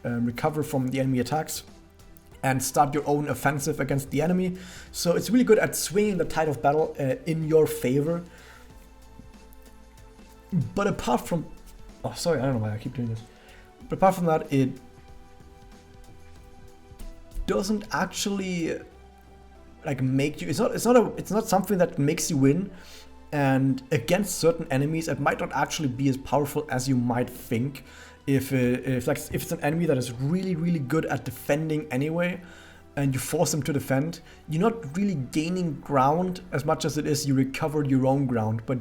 recover from the enemy attacks, and start your own offensive against the enemy. So it's really good at swinging the tide of battle in your favor. But apart from... Oh, sorry, I don't know why I keep doing this. But apart from that, it doesn't actually like make you... It's not something that makes you win. And against certain enemies, it might not actually be as powerful as you might think. If it's an enemy that is really, really good at defending anyway, and you force them to defend, you're not really gaining ground as much as it is you recovered your own ground. But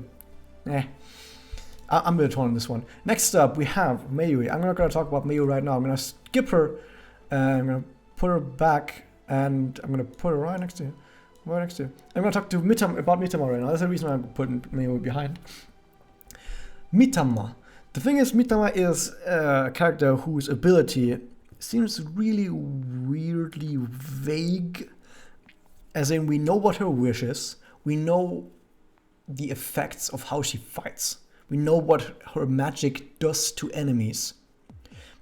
I'm gonna turn on this one. Next up, we have Meiyui. I'm not gonna talk about Meiyui right now. I'm gonna skip her. I'm gonna put her back, and I'm gonna put her right next to you. Right next to you. I'm gonna talk to about Mitama right now. That's the reason why I'm putting Meiyui behind. Mitama. The thing is, Mitama is a character whose ability seems really weirdly vague. As in, we know what her wish is. We know the effects of how she fights. We know what her magic does to enemies.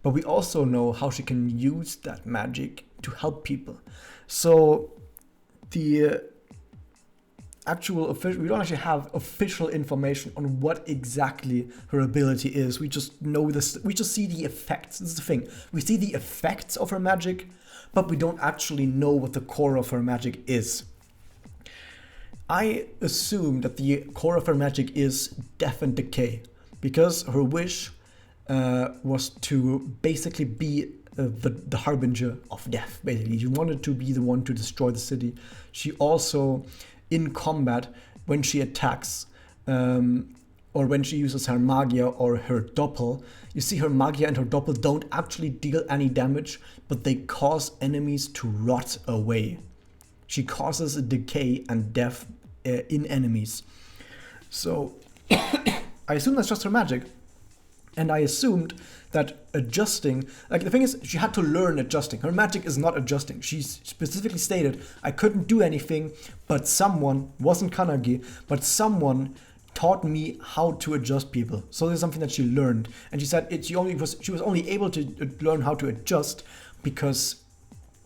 But we also know how she can use that magic to help people. So the actual official, we don't actually have official information on what exactly her ability is. We just know this, we just see the effects. This is the thing. We see the effects of her magic, but we don't actually know what the core of her magic is. I assume that the core of her magic is death and decay, because her wish was to basically be the harbinger of death, basically. She wanted to be the one to destroy the city. She also, in combat, when she attacks, or when she uses her magia or her doppel, you see her magia and her doppel don't actually deal any damage, but they cause enemies to rot away. She causes a decay and death in enemies. So I assume that's just her magic. And I assumed that adjusting, like the thing is, she had to learn adjusting. Her magic is not adjusting. She specifically stated, I couldn't do anything, but someone, wasn't Kanagi, but someone taught me how to adjust people. So this is something that she learned. And she said she was only able to learn how to adjust because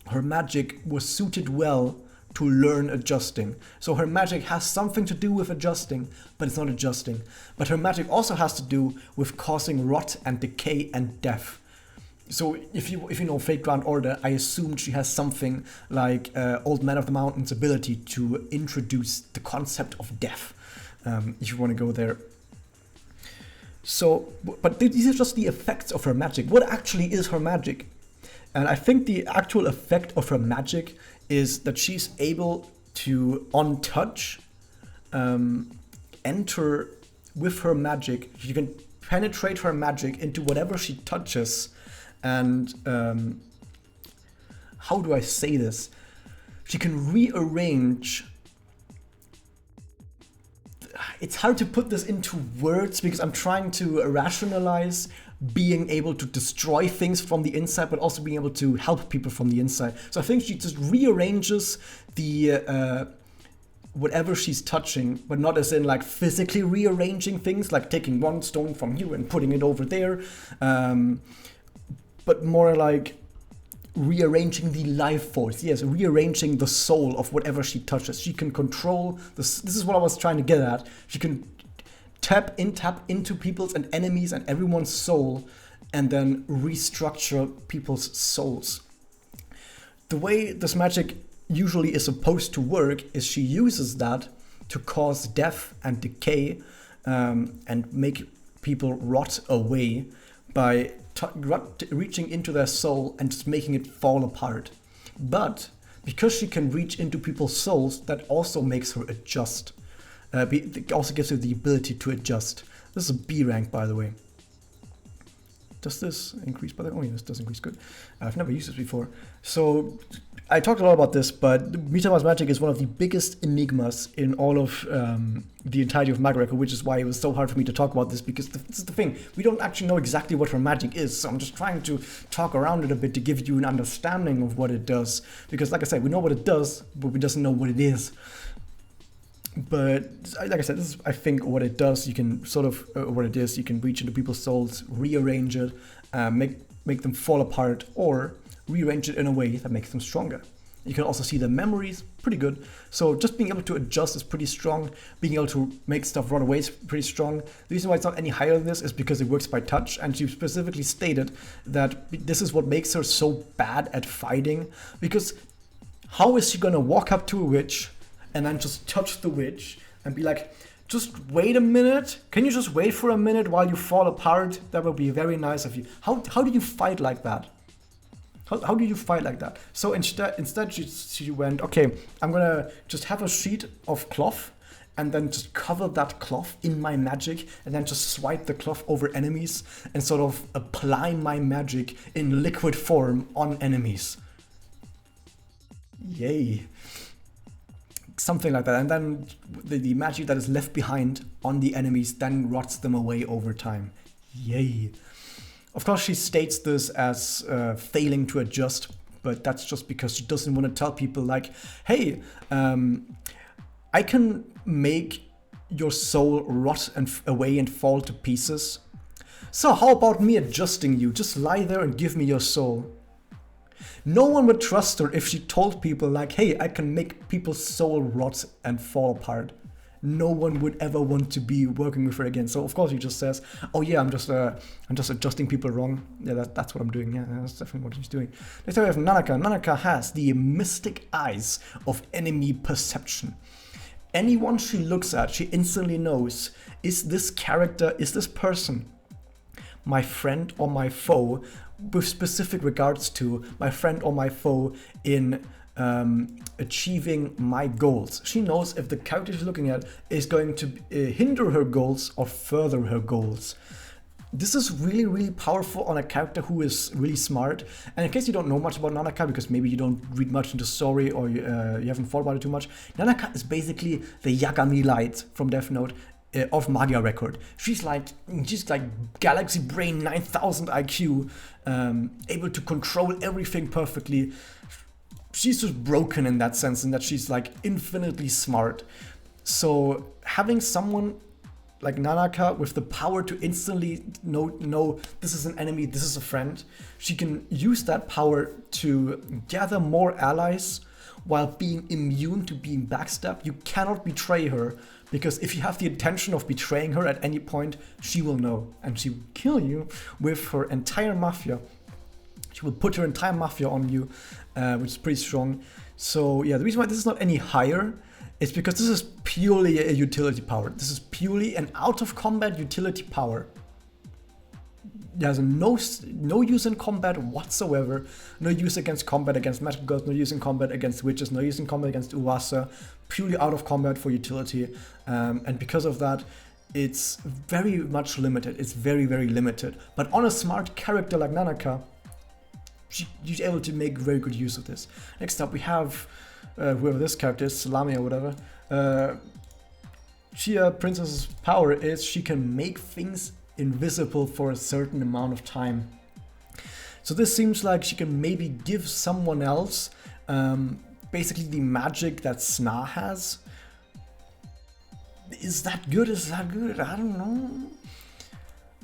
her magic was suited well to learn adjusting. So her magic has something to do with adjusting, but it's not adjusting. But her magic also has to do with causing rot and decay and death. So if you know Fate Grand Order, I assumed she has something like Old Man of the Mountain's ability to introduce the concept of death, if you want to go there. So, but these are just the effects of her magic. What actually is her magic? And I think the actual effect of her magic is that she's able to, on touch, enter with her magic. She can penetrate her magic into whatever she touches. And how do I say this? She can rearrange. It's hard to put this into words because I'm trying to rationalize being able to destroy things from the inside, but also being able to help people from the inside. So I think she just rearranges the whatever she's touching, but not as in like physically rearranging things, like taking one stone from here and putting it over there, but more like rearranging the life force. Yes, rearranging the soul of whatever she touches. She can control this. This is what I was trying to get at. She can tap into people's and enemies and everyone's soul, and then restructure people's souls. The way this magic usually is supposed to work is she uses that to cause death and decay, and make people rot away by reaching into their soul and just making it fall apart. But because she can reach into people's souls, that also makes her adjust. It also gives her the ability to adjust. This is a B rank, by the way. Does this increase by the way? Oh, yeah, this does increase. Good. I've never used this before. So I talked a lot about this, but Mitama's magic is one of the biggest enigmas in all of the entirety of Magreco, which is why it was so hard for me to talk about this, because this is the thing. We don't actually know exactly what her magic is, so I'm just trying to talk around it a bit to give you an understanding of what it does. Because like I said, we know what it does, but we doesn't know what it is. But like I said, this is, I think, what it does. You can sort of, what it is, you can reach into people's souls, rearrange it, make them fall apart, or rearrange it in a way that makes them stronger. You can also see the memories, pretty good. So just being able to adjust is pretty strong. Being able to make stuff run away is pretty strong. The reason why it's not any higher than this is because it works by touch, and she specifically stated that this is what makes her so bad at fighting. Because how is she gonna walk up to a witch and then just touch the witch and be like, just wait a minute? Can you just wait for a minute while you fall apart? That would be very nice of you. How do you fight like that? How do you fight like that? So instead she went, okay, I'm gonna just have a sheet of cloth and then just cover that cloth in my magic and then just swipe the cloth over enemies and sort of apply my magic in liquid form on enemies. Yay. Something like that, and then the magic that is left behind on the enemies then rots them away over time. Yay. Of course, she states this as failing to adjust, but that's just because she doesn't want to tell people like, hey, I can make your soul rot away and fall to pieces. So how about me adjusting you? Just lie there and give me your soul. No one would trust her if she told people like, hey, I can make people's soul rot and fall apart. No one would ever want to be working with her again. So of course he just says, oh yeah, I'm just adjusting people wrong. Yeah, that's what I'm doing. Yeah, that's definitely what he's doing. Next we have Nanaka. Nanaka has the mystic eyes of enemy perception. Anyone she looks at, she instantly knows, is this character, is this person my friend or my foe, with specific regards to my friend or my foe in achieving my goals. She knows if the character she's looking at is going to hinder her goals or further her goals. This is really, really powerful on a character who is really smart. And in case you don't know much about Nanaka, because maybe you don't read much into story or you haven't thought about it too much, Nanaka is basically the Yagami Light from Death Note of Magia Record. She's like Galaxy Brain 9000 IQ, able to control everything perfectly. She's just broken in that sense, in that she's like infinitely smart. So having someone like Nanaka with the power to instantly know this is an enemy, this is a friend, she can use that power to gather more allies while being immune to being backstabbed. You cannot betray her, because if you have the intention of betraying her at any point, she will know and she will kill you with her entire mafia. She will put her entire mafia on you, which is pretty strong. So yeah, the reason why this is not any higher is because this is purely a utility power. This is purely an out-of-combat utility power. There's no use in combat whatsoever. No use against combat against magical girls, no use in combat against witches, no use in combat against Uwasa. Purely out of combat for utility. And because of that, it's very much limited. It's very, very limited. But on a smart character like Nanaka, she's able to make very good use of this. Next up we have whoever this character is, Salami or whatever. Princess's power is she can make things invisible for a certain amount of time. So this seems like she can maybe give someone else basically the magic that Sna has. Is that good? Is that good? I don't know.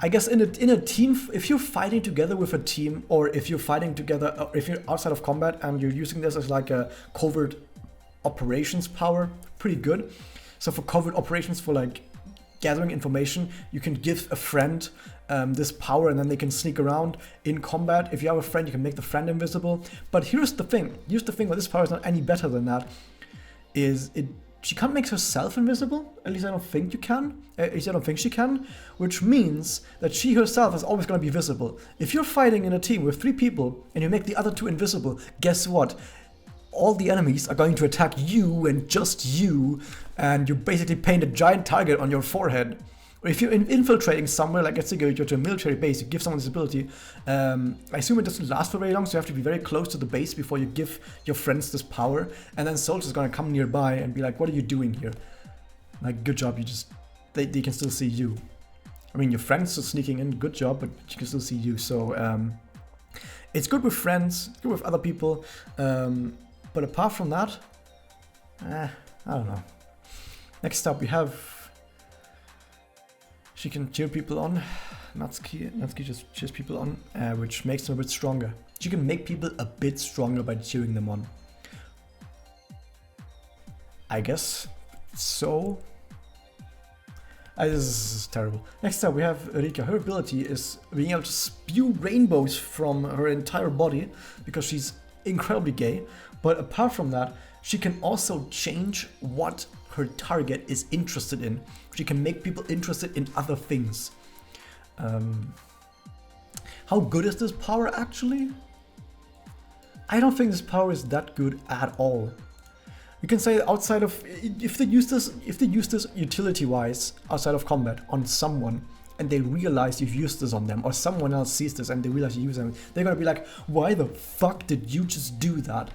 I guess in a team, if you're fighting together with a team, or if you're fighting together, or if you're outside of combat and you're using this as like a covert operations power, pretty good. So for covert operations, for like gathering information, you can give a friend this power and then they can sneak around in combat. If you have a friend, you can make the friend invisible. But here's the thing where this power is not any better than that, is she can't make herself invisible. At least I don't think you can. At least I don't think she can. Which means that she herself is always going to be visible. If you're fighting in a team with 3 people and you make the other 2 invisible, guess what? All the enemies are going to attack you and just you, and you basically paint a giant target on your forehead. Or if you're infiltrating somewhere, like let's say you're to a military base, you give someone this ability, I assume it doesn't last for very long, so you have to be very close to the base before you give your friends this power, and then soldiers are gonna come nearby and be like, what are you doing here? Like, good job, they can still see you. I mean, your friends are sneaking in, good job, but you can still see you, so it's good with friends, it's good with other people, but apart from that, I don't know. Next up we have, she can cheer people on. Natsuki just cheers people on, which makes them a bit stronger. She can make people a bit stronger by cheering them on. I guess so. This is terrible. Next up we have Rika. Her ability is being able to spew rainbows from her entire body because she's incredibly gay. But apart from that, she can also change what her target is interested in. She can make people interested in other things. How good is this power actually? I don't think this power is that good at all. You can say outside of, if they use this utility-wise outside of combat on someone, and they realize you've used this on them, or someone else sees this and they realize you use them, they're gonna be like, why the fuck did you just do that?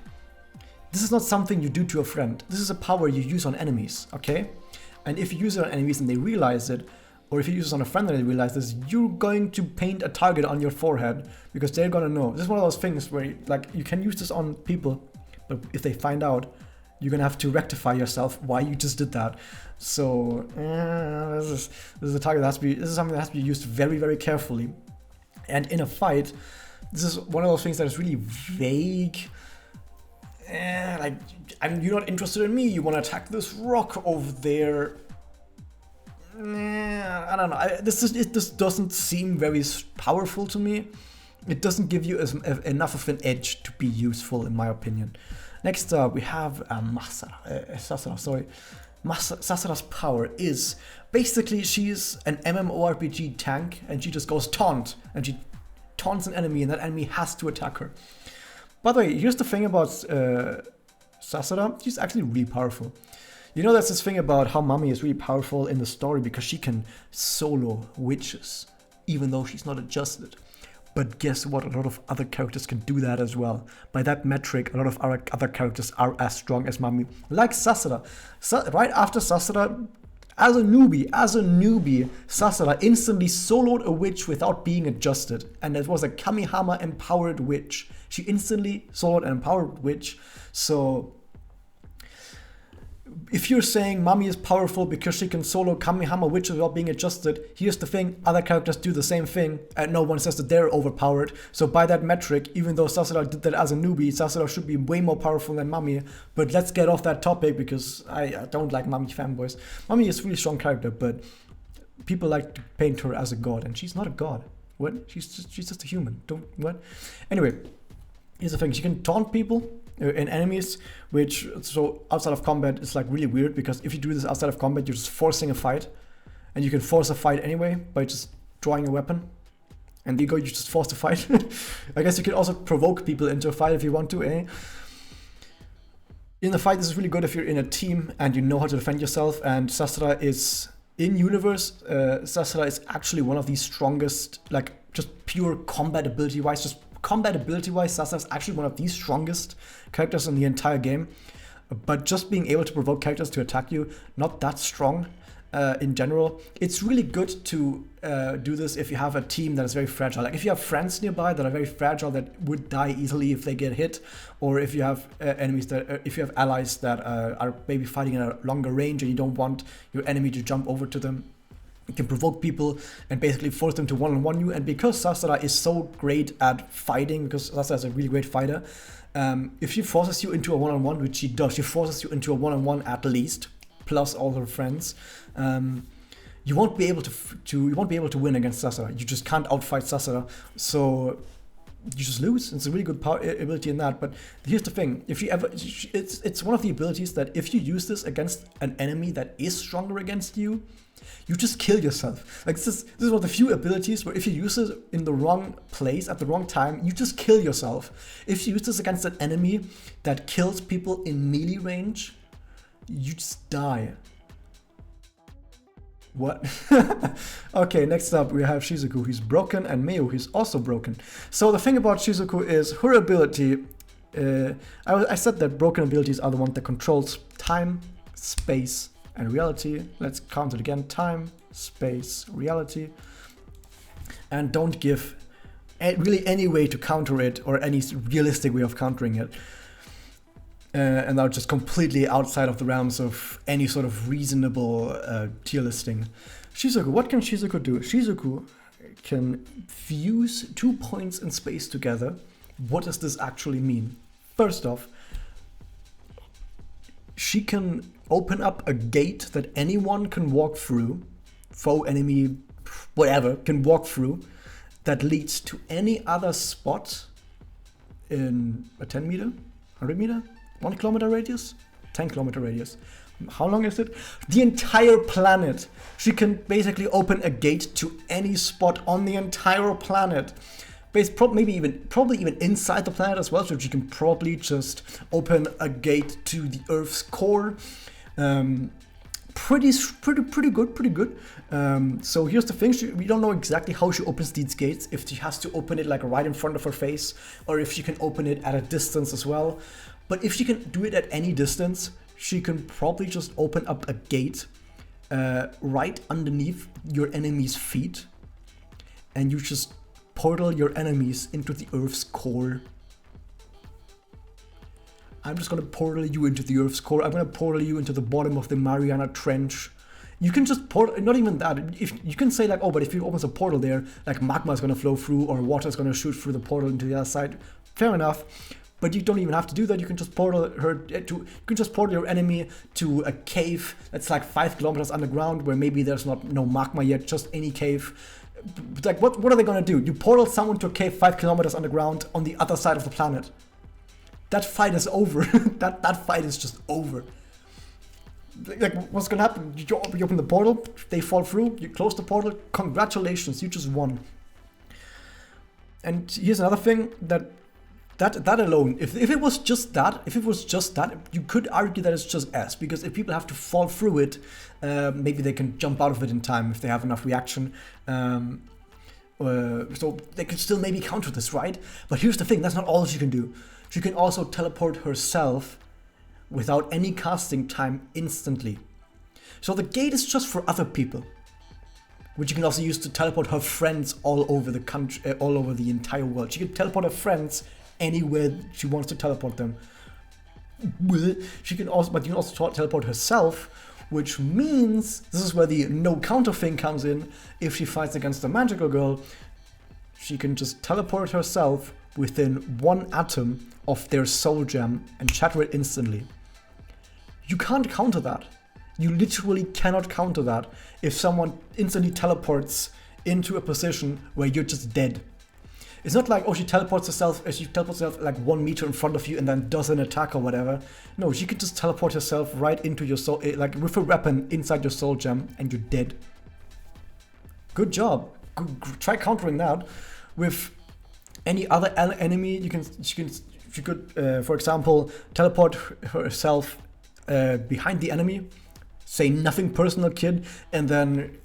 This is not something you do to a friend. This is a power you use on enemies, okay? And if you use it on enemies and they realize it, or if you use it on a friend and they realize this, you're going to paint a target on your forehead because they're gonna know. This is one of those things where like you can use this on people, but if they find out, you're gonna have to rectify yourself why you just did that. So this is a target that has to be. This is something that has to be used very, very carefully. And in a fight, this is one of those things that is really vague. Like, I mean, you're not interested in me. You want to attack this rock over there. I don't know. This doesn't seem very powerful to me. It doesn't give you enough of an edge to be useful, in my opinion. Next up, we have Sasara. Sorry, Sasara's power is basically she's an MMORPG tank and she just goes taunt and she taunts an enemy and that enemy has to attack her. By the way, here's the thing about Sasara, she's actually really powerful. You know, there's this thing about how Mami is really powerful in the story because she can solo witches, even though she's not adjusted. But guess what? A lot of other characters can do that as well. By that metric, a lot of our other characters are as strong as Mami. Like Sasara. Right after Sasara, as a newbie, Sasara instantly soloed a witch without being adjusted. And it was a Kamihama empowered witch. She instantly soloed an empowered witch. So if you're saying Mami is powerful because she can solo Kamihama witches without being adjusted, here's the thing, other characters do the same thing and no one says that they're overpowered. So by that metric, even though Sasara did that as a newbie, Sasara should be way more powerful than Mami. But let's get off that topic because I don't like Mami fanboys. Mami is a really strong character, but people like to paint her as a god and she's not a god. What? She's just a human. What? Anyway, here's the thing, she can taunt people in enemies, which so outside of combat is like really weird because if you do this outside of combat, you're just forcing a fight, and you can force a fight anyway by just drawing a weapon, and you just force the fight. I guess you can also provoke people into a fight if you want to, eh? In the fight, this is really good if you're in a team and you know how to defend yourself, and Sasara is in universe. Sasara is actually one of the strongest, like just pure combat ability wise, Sasara is actually one of the strongest characters in the entire game. But just being able to provoke characters to attack you, not that strong in general. It's really good to do this if you have a team that is very fragile. Like if you have friends nearby that are very fragile that would die easily if they get hit, or if you have enemies that, if you have allies that are maybe fighting at a longer range and you don't want your enemy to jump over to them. You can provoke people and basically force them to one-on-one you. And because Sasara is so great at fighting, because Sasara is a really great fighter, if she forces you into a one-on-one, which she does, she forces you into a one-on-one at least, plus all her friends, you won't be able to win against Sasara. You just can't outfight Sasara, so you just lose. It's a really good power ability in that. But here's the thing: if you ever, it's one of the abilities that if you use this against an enemy that is stronger against you, you just kill yourself. Like this is one of the few abilities where if you use it in the wrong place at the wrong time, you just kill yourself. If you use this against an enemy that kills people in melee range, you just die. What? Okay, next up we have Shizuku, who's broken, and Meiyui, who's also broken. So the thing about Shizuku is her ability, I said that broken abilities are the one that controls time, space, and reality. Let's count it again. Time, space, reality. And don't give really any way to counter it or any realistic way of countering it. And are just completely outside of the realms of any sort of reasonable tier listing. Shizuku, what can Shizuku do? Shizuku can fuse 2 points in space together. What does this actually mean? First off, she can open up a gate that anyone can walk through, foe, enemy, whatever, can walk through, that leads to any other spot in a 10 meter, 100 meter, 1 kilometer radius, 10 kilometer radius. How long is it? The entire planet. She can basically open a gate to any spot on the entire planet. Probably even inside the planet as well, so she can probably just open a gate to the Earth's core. Pretty good. So here's the thing, we don't know exactly how she opens these gates, if she has to open it like right in front of her face, or if she can open it at a distance as well. But if she can do it at any distance, she can probably just open up a gate right underneath your enemy's feet, and you just portal your enemies into the Earth's core. I'm just gonna portal you into the Earth's core. I'm gonna portal you into the bottom of the Mariana Trench. You can just portal, not even that. If you can say like, oh, but if you open a portal there, like magma is gonna flow through or water is gonna shoot through the portal into the other side. Fair enough. But you don't even have to do that. You can just portal your enemy to a cave that's like 5 kilometers underground, where maybe there's no magma yet, just any cave. Like what are they gonna do? You portal someone to a cave 5 kilometers underground on the other side of the planet. That fight is over. that fight is just over. like what's gonna happen? You open the portal, they fall through, you close the portal, congratulations, you just won. And here's another thing that alone, if it was just that, you could argue that it's just S, because if people have to fall through it, maybe they can jump out of it in time if they have enough reaction. So they could still maybe counter this, right? But here's the thing, that's not all she can do. She can also teleport herself without any casting time instantly. So the gate is just for other people, which you can also use to teleport her friends all over the country, all over the entire world. She can teleport her friends anywhere she wants to teleport them. She can also, but you can also teleport herself, which means this is where the no counter thing comes in. If she fights against a magical girl, she can just teleport herself within one atom of their soul gem and shatter it instantly. You can't counter that. You literally cannot counter that if someone instantly teleports into a position where you're just dead. It's not like, oh, she teleports herself like 1 meter in front of you and then does an attack or whatever. No, she can just teleport herself right into your soul, like with a weapon inside your soul gem, and you're dead. Good job. Try countering that with any other enemy. She could, for example, teleport herself behind the enemy. Say nothing personal, kid, and then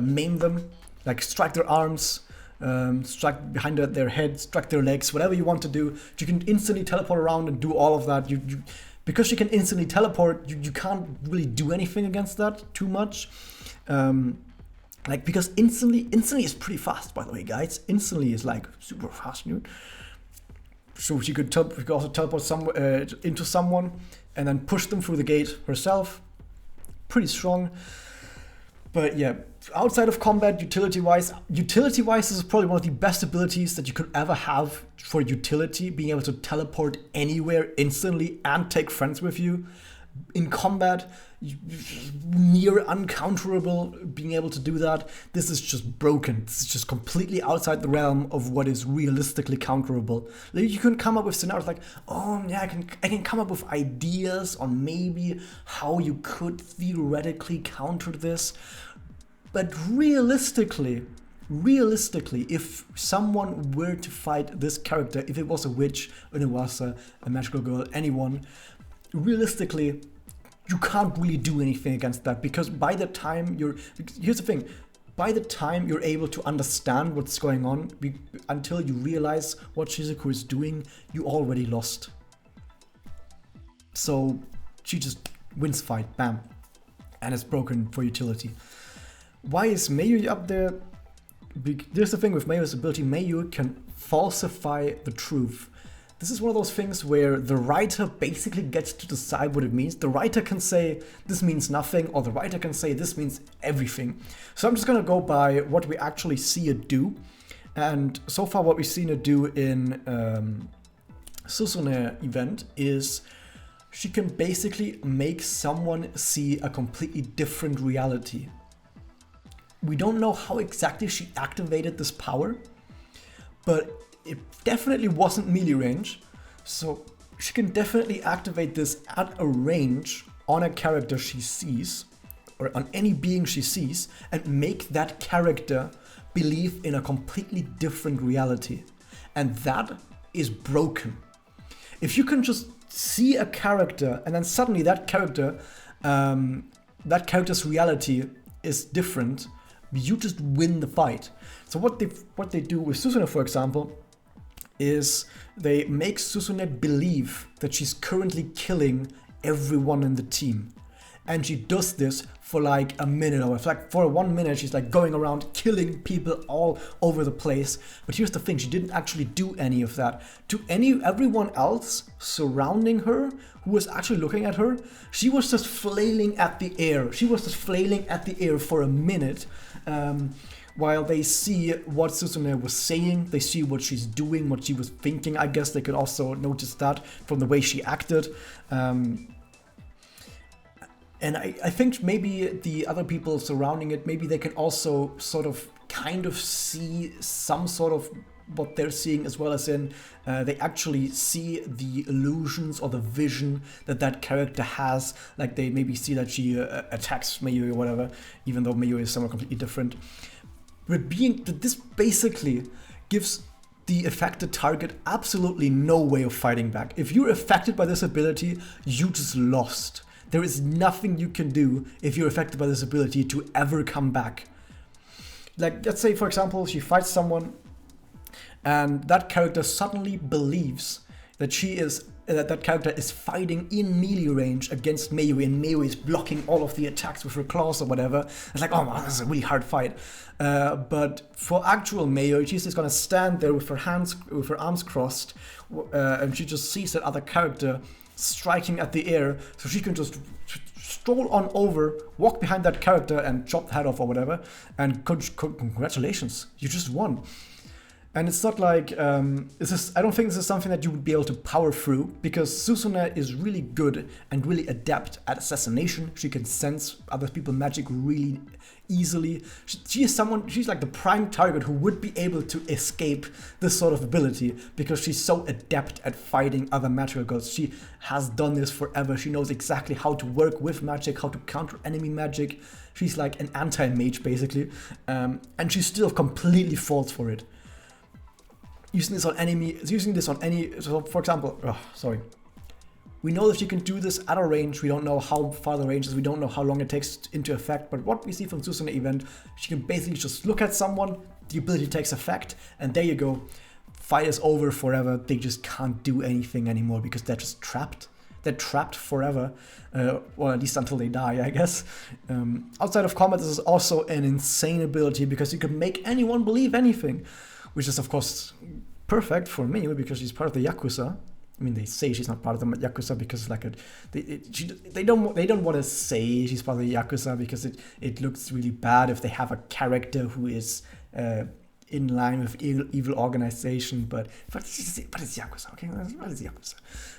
maim them, like strike their arms, strike behind their head, strike their legs, whatever you want to do. You can instantly teleport around and do all of that. Because you can instantly teleport, you can't really do anything against that too much. Like, because instantly is pretty fast, by the way, guys. Instantly is like super fast, dude. So she could also teleport into someone and then push them through the gate herself. Pretty strong. But yeah, outside of combat, utility-wise, this is probably one of the best abilities that you could ever have for utility, being able to teleport anywhere instantly and take friends with you. In combat, near uncounterable, being able to do that. This is just broken. This is just completely outside the realm of what is realistically counterable. Like, you can come up with scenarios like, oh yeah, I can come up with ideas on maybe how you could theoretically counter this. But realistically, if someone were to fight this character, if it was a witch, or it was a magical girl, anyone, realistically, you can't really do anything against that, because by the time here's the thing, by the time you're able to understand what's going on, until you realize what Suzaku is doing, you already lost. So she just wins fight, bam, and it's broken for utility. Why is Meiyui up there? There's the thing with Meiyui's ability, Meiyui can falsify the truth. This is one of those things where the writer basically gets to decide what it means. The writer can say this means nothing, or the writer can say this means everything. So I'm just gonna go by what we actually see it do. And so far what we've seen it do in Susune event is she can basically make someone see a completely different reality. We don't know how exactly she activated this power, but it definitely wasn't melee range, so she can definitely activate this at a range on a character she sees, or on any being she sees, and make that character believe in a completely different reality. And that is broken. If you can just see a character and then suddenly that character's reality is different, you just win the fight. So what they do with Susune, for example, is they make Susune believe that she's currently killing everyone in the team. And she does this for like a minute, or like for 1 minute she's like going around killing people all over the place. But here's the thing, she didn't actually do any of that. To everyone else surrounding her who was actually looking at her, she was just flailing at the air. She was just flailing at the air for a minute. While they see what Susune was saying, they see what she's doing, what she was thinking. I guess they could also notice that from the way she acted. And I think maybe the other people surrounding it, maybe they can also sort of kind of see some sort of what they're seeing, as well as in they actually see the illusions or the vision that that character has. Like they maybe see that she attacks Meiyui or whatever, even though Meiyui is someone completely different. But this basically gives the affected target absolutely no way of fighting back. If you're affected by this ability, you just lost. There is nothing you can do if you're affected by this ability to ever come back. Like, let's say, for example, she fights someone and that character suddenly believes that that character is fighting in melee range against Meiyui, and Meiyui is blocking all of the attacks with her claws or whatever. It's like, oh wow, this is a really hard fight. But for actual Meiyui, she's just gonna stand there with her arms crossed, and she just sees that other character striking at the air, so she can just stroll on over, walk behind that character and chop the head off or whatever, and congratulations, you just won. And it's not like, I don't think this is something that you would be able to power through, because Suzune is really good and really adept at assassination. She can sense other people's magic really easily. She's like the prime target who would be able to escape this sort of ability, because she's so adept at fighting other magical girls. She has done this forever. She knows exactly how to work with magic, how to counter enemy magic. She's like an anti-mage basically, and she still completely falls for it. Using this on any, so for example, we know that she can do this at a range. We don't know how far the range is. We don't know how long it takes into effect. But what we see from Suzune event, she can basically just look at someone, the ability takes effect, and there you go. Fight is over forever. They just can't do anything anymore because they're just trapped. They're trapped forever, or at least until they die, I guess. Outside of combat, this is also an insane ability because you can make anyone believe anything, which is of course perfect for Meiyui because she's part of the Yakuza. I mean, they say she's not part of the Yakuza because like they don't want to say she's part of the Yakuza because it looks really bad if they have a character who is in line with evil organization. But it's Yakuza, okay? What is Yakuza?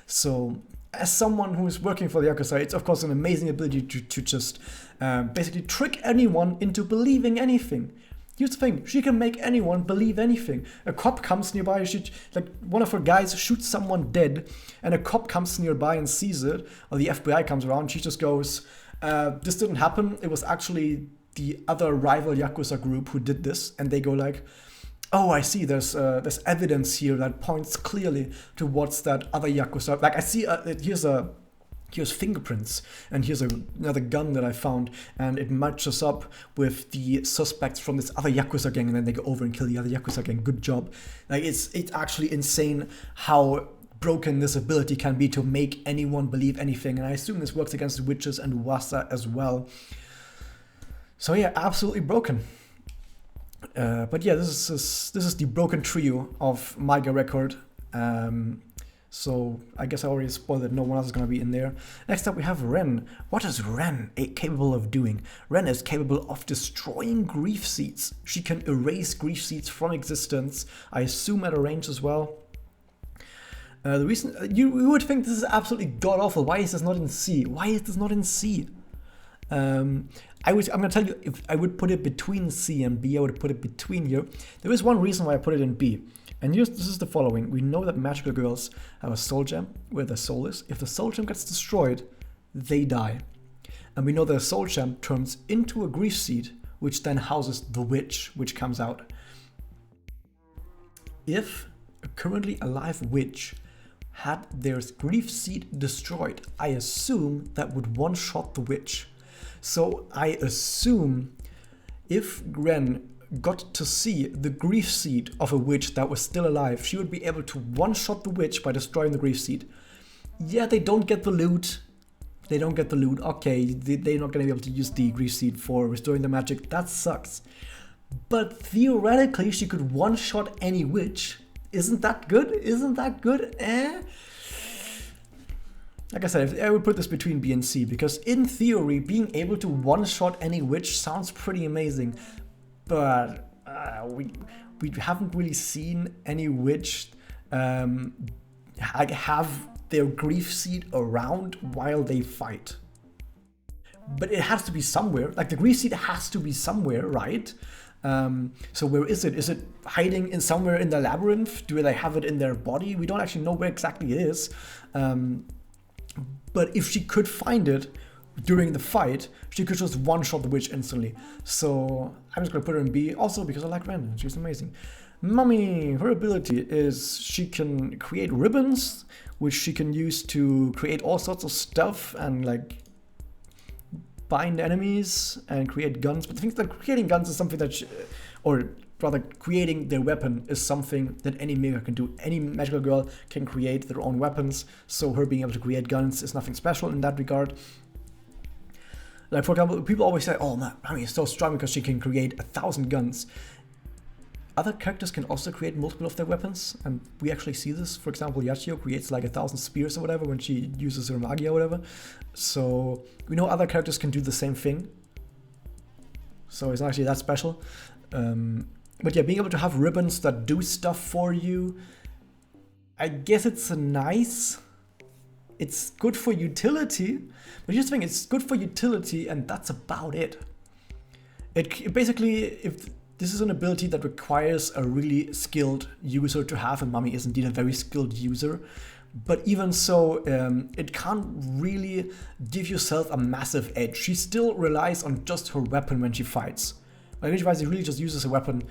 So as someone who is working for the Yakuza, it's of course an amazing ability to just basically trick anyone into believing anything. Here's the thing, she can make anyone believe anything. A cop comes nearby, like one of her guys shoots someone dead, and a cop comes nearby and sees it, or the FBI comes around, she just goes, this didn't happen, it was actually the other rival Yakuza group who did this, and they go like, oh, I see, there's evidence here that points clearly towards that other Yakuza. Like I see, here's fingerprints, and here's another gun that I found, and it matches up with the suspects from this other Yakuza gang, and then they go over and kill the other Yakuza gang. Good job. Like it's actually insane how broken this ability can be to make anyone believe anything, and I assume this works against witches and Wasa as well. So yeah, absolutely broken. But yeah, this is the broken trio of Maiga record. So I guess I already spoiled that no one else is going to be in there. Next up we have Ren. What is Ren capable of doing? Ren is capable of destroying grief seeds. She can erase grief seeds from existence, I assume at a range as well. The reason you would think this is absolutely god-awful. Why is this not in C? Why is this not in C? I'm going to tell you, if I would put it between C and B, I would put it between here. There is one reason why I put it in B. And this is the following. We know that magical girls have a soul gem where their soul is. If the soul gem gets destroyed, they die. And we know that a soul gem turns into a grief seed, which then houses the witch, which comes out. If a currently alive witch had their grief seed destroyed, I assume that would one-shot the witch. So I assume if Ren got to see the grief seed of a witch that was still alive, she would be able to one-shot the witch by destroying the grief seed. Yeah, they don't get the loot. Okay, they're not going to be able to use the grief seed for restoring the magic. That sucks. But theoretically, she could one-shot any witch. Isn't that good? Like I said, I would put this between B and C, because in theory, being able to one-shot any witch sounds pretty amazing. But we haven't really seen any witch have their grief seed around while they fight. But it has to be somewhere. Like the grief seed has to be somewhere, right? So where is it? Is it hiding in somewhere in the labyrinth? Do they have it in their body? We don't actually know where exactly it is. But if she could find it during the fight, she could just one-shot the witch instantly. So I'm just gonna put her in B, also because I like Rena. She's amazing. Mummy, her ability is she can create ribbons, which she can use to create all sorts of stuff and like bind enemies and create guns. But the thing is that creating guns is something that or rather creating their weapon is something that any maker can do. Any magical girl can create their own weapons, so her being able to create guns is nothing special in that regard. Like, for example, people always say, oh, Mummy is so strong because she can create 1,000 guns. Other characters can also create multiple of their weapons, and we actually see this. For example, Yachio creates like 1,000 spears or whatever when she uses her magi or whatever. So we know other characters can do the same thing. So it's not actually that special. But yeah, being able to have ribbons that do stuff for you, I guess it's nice. It's good for utility, but here's the thing, it's good for utility and that's about it. It basically, if this is an ability that requires a really skilled user to have, and Mummy is indeed a very skilled user, but even so, it can't really give yourself a massive edge. She still relies on just her weapon when she fights. When she fights, she really just uses a weapon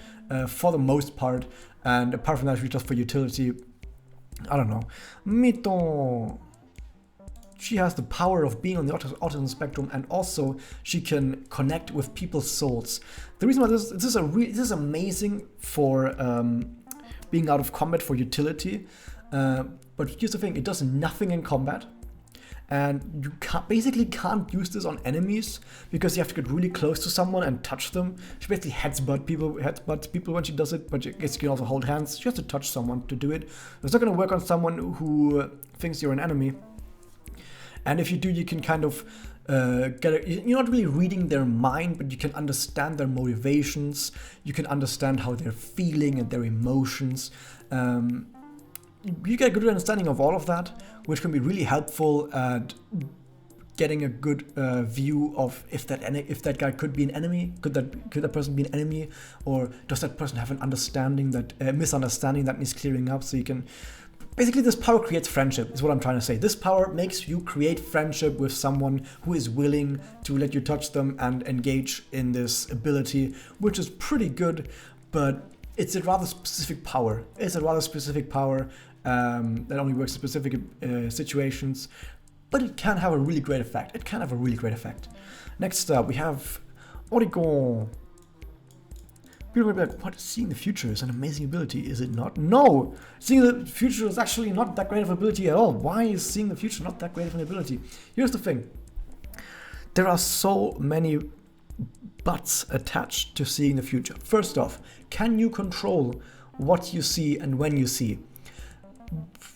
for the most part, and apart from that, just for utility, I don't know. Mito. She has the power of being on the autism spectrum, and also she can connect with people's souls. The reason why this is amazing for being out of combat for utility, but here's the thing, it does nothing in combat, and you basically can't use this on enemies because you have to get really close to someone and touch them. She basically headbutts people when she does it, but I guess you can also hold hands. She has to touch someone to do it. It's not going to work on someone who thinks you're an enemy. And if you do, you can kind of you're not really reading their mind, but you can understand their motivations. You can understand how they're feeling and their emotions. You get a good understanding of all of that, which can be really helpful at getting a good view of if that guy could be an enemy. Could that person be an enemy, or does that person have an understanding that misunderstanding that needs clearing up? So you can. Basically, this power creates friendship, is what I'm trying to say. This power makes you create friendship with someone who is willing to let you touch them and engage in this ability, which is pretty good, but it's a rather specific power. It's a rather specific power that only works in specific situations, but it can have a really great effect. Next up, we have Origo. People may be like, what? Seeing the future is an amazing ability, is it not? No! Seeing the future is actually not that great of an ability at all. Why is seeing the future not that great of an ability? Here's the thing. There are so many buts attached to seeing the future. First off, can you control what you see and when you see?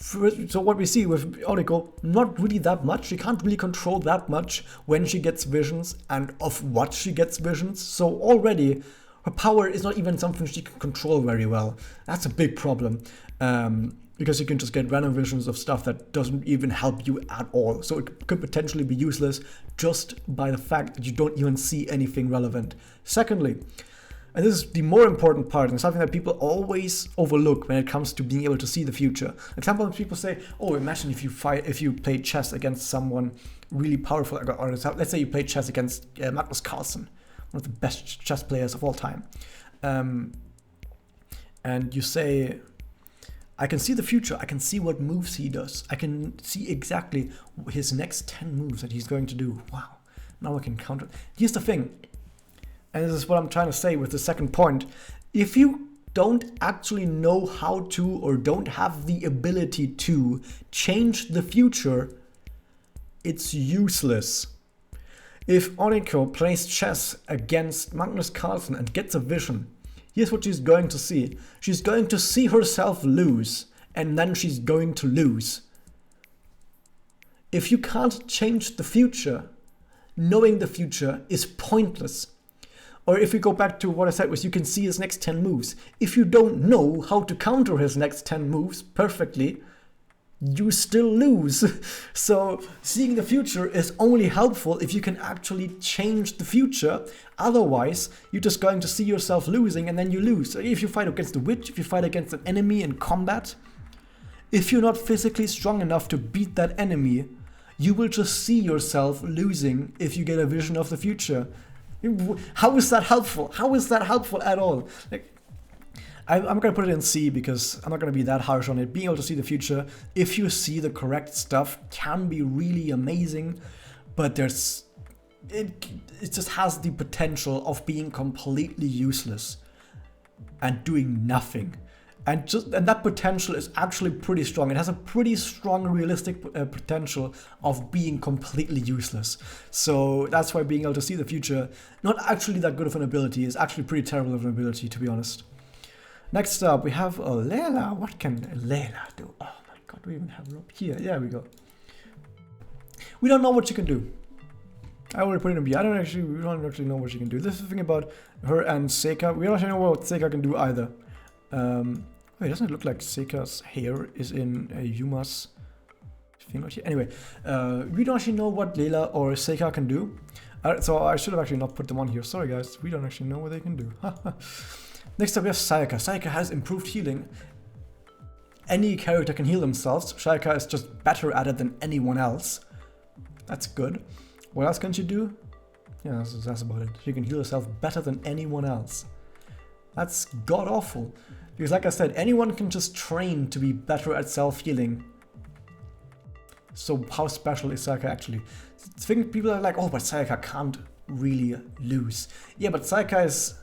So what we see with Oriko, not really that much. She can't really control that much when she gets visions and of what she gets visions. So already, her power is not even something she can control very well. That's a big problem, because you can just get random visions of stuff that doesn't even help you at all. So it could potentially be useless just by the fact that you don't even see anything relevant. Secondly, and this is the more important part, and something that people always overlook when it comes to being able to see the future. Sometimes people say, oh, imagine if you play chess against someone really powerful, or let's say you play chess against Magnus Carlsen, one of the best chess players of all time. And you say, I can see the future, I can see what moves he does, I can see exactly his next 10 moves that he's going to do. Wow, now I can counter. Here's the thing, and this is what I'm trying to say with the second point. If you don't actually know how to, or don't have the ability to change the future, it's useless. If Oriko plays chess against Magnus Carlsen and gets a vision, here's what she's going to see. She's going to see herself lose, and then she's going to lose. If you can't change the future, knowing the future is pointless. Or if we go back to what I said was you can see his next 10 moves. If you don't know how to counter his next 10 moves perfectly, you still lose. So seeing the future is only helpful if you can actually change the future. Otherwise, you're just going to see yourself losing and then you lose. If you fight against a witch, if you fight against an enemy in combat, if you're not physically strong enough to beat that enemy, you will just see yourself losing if you get a vision of the future. How is that helpful? How is that helpful at all? Like, I'm going to put it in C because I'm not going to be that harsh on it. Being able to see the future, if you see the correct stuff, can be really amazing, but it just has the potential of being completely useless and doing nothing. And that potential is actually pretty strong. It has a pretty strong realistic potential of being completely useless. So that's why being able to see the future, not actually that good of an ability, is actually pretty terrible of an ability, to be honest. Next up, we have Layla. What can Layla do? Oh my god, we even have her up here. There we go. We don't know what she can do. I already put it in B. We don't actually know what she can do. This is the thing about her and Seika. We don't actually know what Seika can do either. Wait, doesn't it look like Seika's hair is in Yuma's thing? Anyway, we don't actually know what Layla or Seika can do. So I should have actually not put them on here. Sorry guys, we don't actually know what they can do. Next up we have Sayaka. Sayaka has improved healing. Any character can heal themselves. Sayaka is just better at it than anyone else. That's good. What else can she do? Yeah, that's about it. She can heal herself better than anyone else. That's god awful. Because like I said, anyone can just train to be better at self-healing. So how special is Sayaka actually? I think people are like, oh, but Sayaka can't really lose. Yeah, but Sayaka is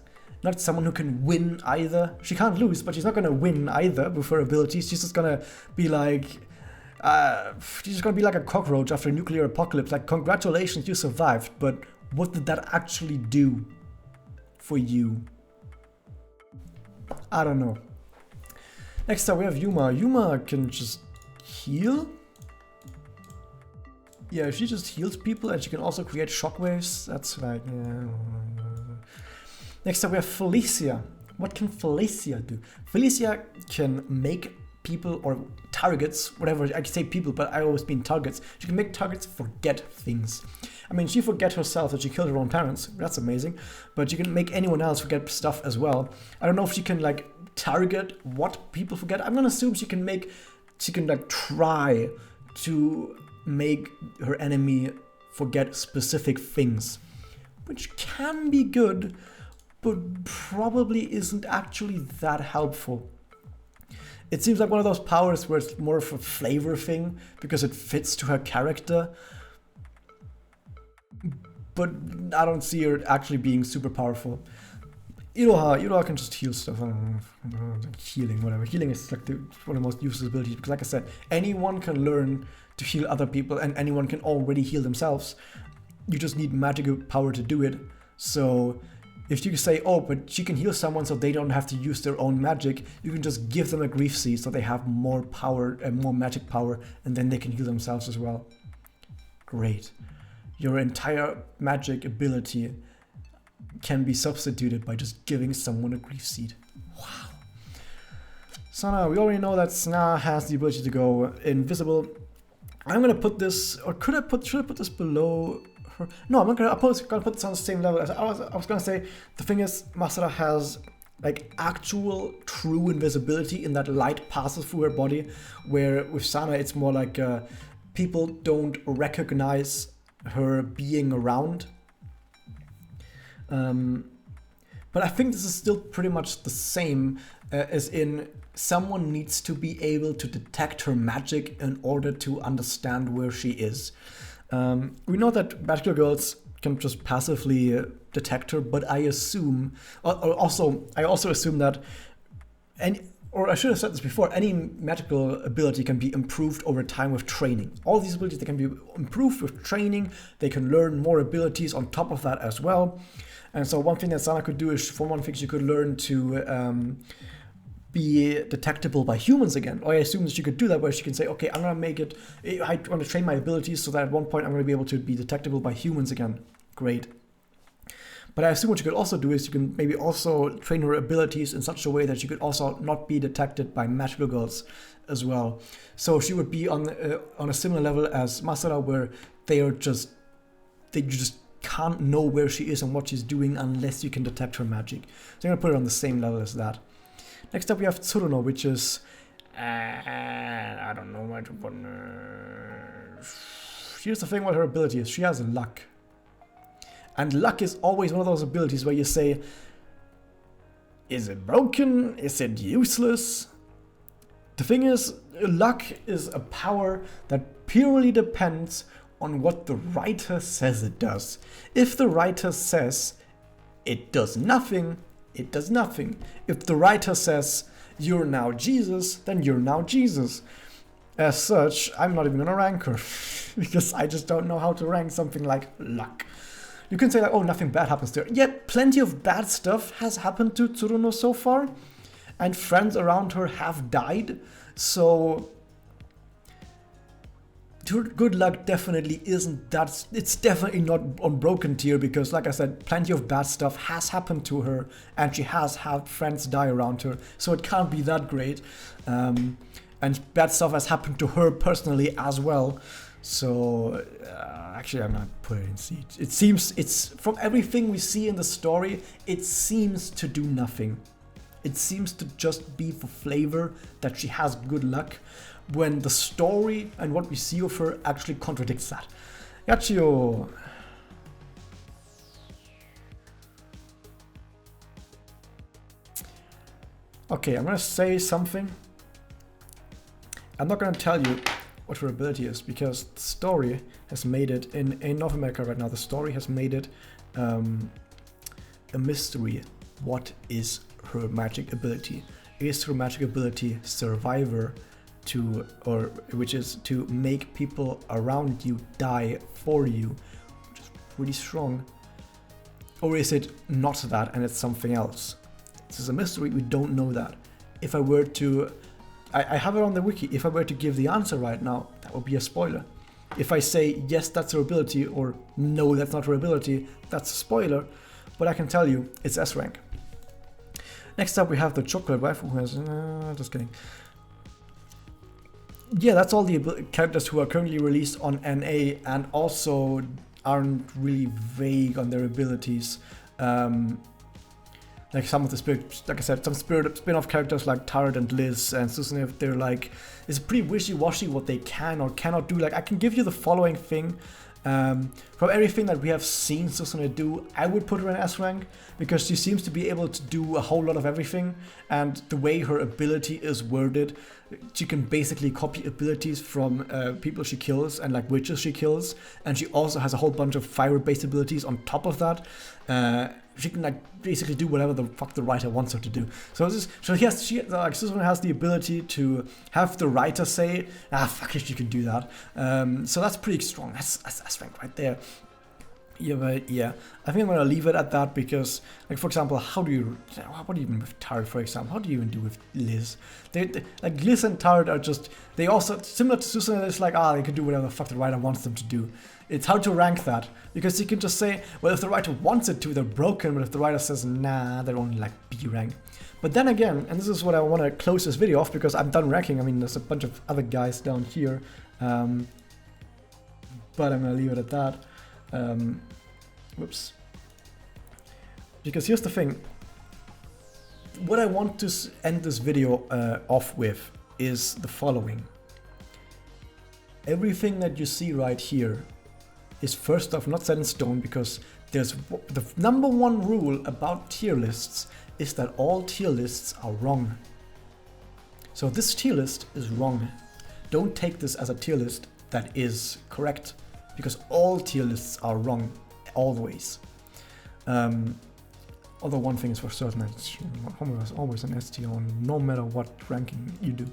not someone who can win either. She can't lose, but she's not gonna win either with her abilities. She's just gonna be like, she's just gonna be like a cockroach after a nuclear apocalypse. Like, congratulations, you survived, but what did that actually do for you? I don't know. Next up we have Yuma. Yuma can just heal. Yeah, she just heals people and she can also create shockwaves. That's like, yeah. Next up we have Felicia. What can Felicia do? Felicia can make people or targets, whatever, I can say people, but I always mean targets. She can make targets forget things. I mean, she forget herself that she killed her own parents. That's amazing. But she can make anyone else forget stuff as well. I don't know if she can like target what people forget. I'm gonna assume she can like try to make her enemy forget specific things, which can be good, but probably isn't actually that helpful. It seems like one of those powers where it's more of a flavor thing because it fits to her character. But I don't see her actually being super powerful. Iroha can just heal stuff. I don't know, like healing, whatever. Healing is like one of the most useless abilities because, like I said, anyone can learn to heal other people and anyone can already heal themselves. You just need magical power to do it. So if you say, oh, but she can heal someone so they don't have to use their own magic, you can just give them a grief seed so they have more power and more magic power, and then they can heal themselves as well. Great. Your entire magic ability can be substituted by just giving someone a grief seed. Wow. Sana, we already know that Sana has the ability to go invisible. I'm gonna put this, or should I put this below her? No, I'm gonna put this on the same level as I was gonna say. The thing is, Masara has like actual true invisibility in that light passes through her body, where with Sana it's more like people don't recognize her being around. But I think this is still pretty much the same, as in someone needs to be able to detect her magic in order to understand where she is. We know that magical girls can just passively detect her, but I assume, I also assume that, or I should have said this before, any magical ability can be improved over time with training. All these abilities, they can be improved with training. They can learn more abilities on top of that as well. And so one thing that Sana could do is, for one thing, she could learn to be detectable by humans again. Or I assume that she could do that, where she can say, okay, I'm going to make it, I want to train my abilities so that at one point I'm going to be able to be detectable by humans again. Great. But I assume what you could also do is you can maybe also train her abilities in such a way that she could also not be detected by magical girls as well. So she would be on a similar level as Masara, where they just can't know where she is and what she's doing unless you can detect her magic. So I'm gonna put her on the same level as that. Next up we have Tsuruno, which is I don't know where to put her. Here's the thing what her ability is. She has luck. And luck is always one of those abilities where you say, is it broken? Is it useless? The thing is, luck is a power that purely depends on what the writer says it does. If the writer says it does nothing, it does nothing. If the writer says you're now Jesus, then you're now Jesus. As such, I'm not even gonna rank her because I just don't know how to rank something like luck. You can say like, oh, nothing bad happens to her. Yet plenty of bad stuff has happened to Tsuruno so far, and friends around her have died. So her good luck definitely isn't that. It's definitely not on broken tier because, like I said, plenty of bad stuff has happened to her, and she has had friends die around her. So it can't be that great. And bad stuff has happened to her personally as well. So actually I'm gonna put it in C. It seems, it's from everything we see in the story, it seems to do nothing. It seems to just be for flavor that she has good luck, when the story and what we see of her actually contradicts that. Yachio. Okay, I'm gonna say something. I'm not gonna tell you what her ability is because the story has made it in North America right now. The story has made it a mystery. What is her magic ability? Is her magic ability Survivor, which is to make people around you die for you, which is pretty strong, or is it not that and it's something else? This is a mystery. We don't know that. If I were to I have it on the wiki. If I were to give the answer right now, that would be a spoiler. If I say, yes, that's her ability, or no, that's not her ability, that's a spoiler. But I can tell you, it's S rank. Next up, we have the chocolate wife, who has... just kidding. Yeah, that's all the characters who are currently released on NA, and also aren't really vague on their abilities. Like some of the spirit, like I said, some spin-off characters like Tard and Liz and Susan, they're like, it's pretty wishy-washy what they can or cannot do. Like, I can give you the following thing. From everything that we have seen Susan do, I would put her in S rank because she seems to be able to do a whole lot of everything, and the way her ability is worded, she can basically copy abilities from people she kills and like witches she kills, and she also has a whole bunch of fire-based abilities on top of that. She can like basically do whatever the fuck the writer wants her to do. So Susan has the ability to have the writer say, fuck it, you can do that. So that's pretty strong. That's rank right there. Yeah, but yeah, I think I'm gonna leave it at that because, like, for example, what do you even with Tard, for example? How do you even do with Liz? They like Liz and Tard are just, they also similar to Susan. It's like they can do whatever the fuck the writer wants them to do. It's hard to rank that because you can just say, well, if the writer wants it to, they're broken, but if the writer says nah, they're only like B rank. But then again, and this is what I want to close this video off because I'm done ranking. I mean, there's a bunch of other guys down here, but I'm gonna leave it at that. Whoops. Because here's the thing. What I want to end this video off with is the following. Everything that you see right here is first off not set in stone, because there's the number one rule about tier lists is that all tier lists are wrong. So this tier list is wrong. Don't take this as a tier list that is correct, because all tier lists are wrong, always. Although one thing is for certain, Homura is always an ST no matter what ranking you do.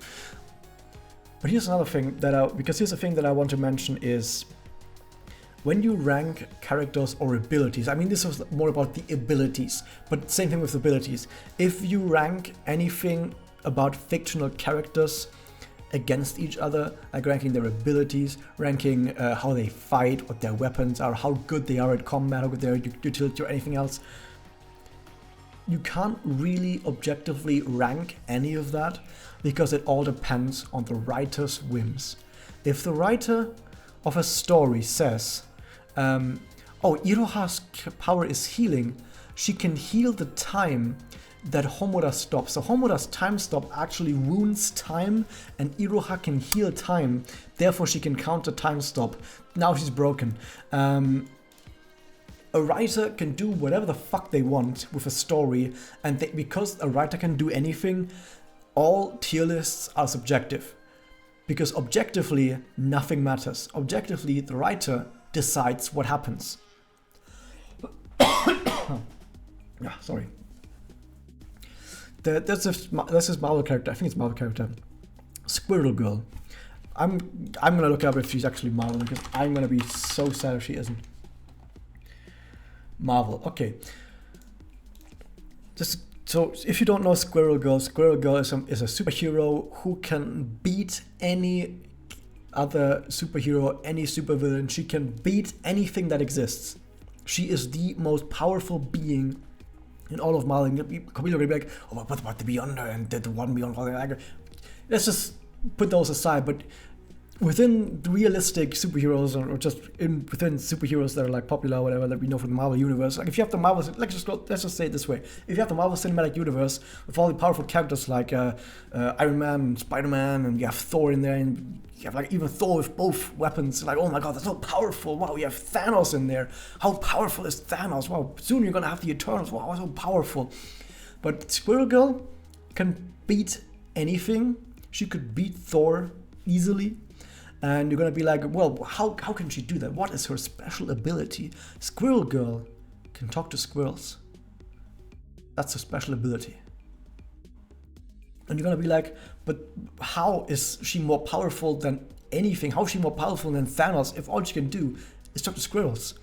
But here's another thing because here's the thing that I want to mention is when you rank characters or abilities, I mean this was more about the abilities, but same thing with abilities. If you rank anything about fictional characters against each other, like ranking their abilities, ranking how they fight, what their weapons are, how good they are at combat, how good they are at utility or anything else. You can't really objectively rank any of that because it all depends on the writer's whims. If the writer of a story says, oh, Iroha's power is healing, she can heal the time that Homura stops. So Homura's time stop actually wounds time, and Iroha can heal time, therefore she can counter time stop. Now she's broken. A writer can do whatever the fuck they want with a story, and because a writer can do anything, all tier lists are subjective. Because objectively, nothing matters. Objectively, the writer decides what happens. Sorry. There's this Marvel character, I think it's Marvel character, Squirrel Girl. I'm gonna look up if she's actually Marvel, because I'm gonna be so sad if she isn't. Marvel, okay. So if you don't know Squirrel Girl is a superhero who can beat any other superhero, any supervillain. She can beat anything that exists. She is the most powerful being in all of Marvel. People are gonna be like, oh, what about the Beyonder and the one Beyond? Let's just put those aside, but within the realistic superheroes, or just within superheroes that are like popular or whatever that we know from the Marvel universe, like if you have the Marvel, let's just say it this way: if you have the Marvel Cinematic Universe with all the powerful characters like Iron Man, and Spider-Man, and you have Thor in there, and you have like even Thor with both weapons, like oh my god, that's so powerful! Wow, we have Thanos in there. How powerful is Thanos? Wow, soon you're gonna have the Eternals. Wow, so powerful. But Squirrel Girl can beat anything. She could beat Thor easily. And you're gonna be like, well, how can she do that? What is her special ability? Squirrel Girl can talk to squirrels. That's her special ability. And you're gonna be like, but how is she more powerful than anything? How is she more powerful than Thanos if all she can do is talk to squirrels?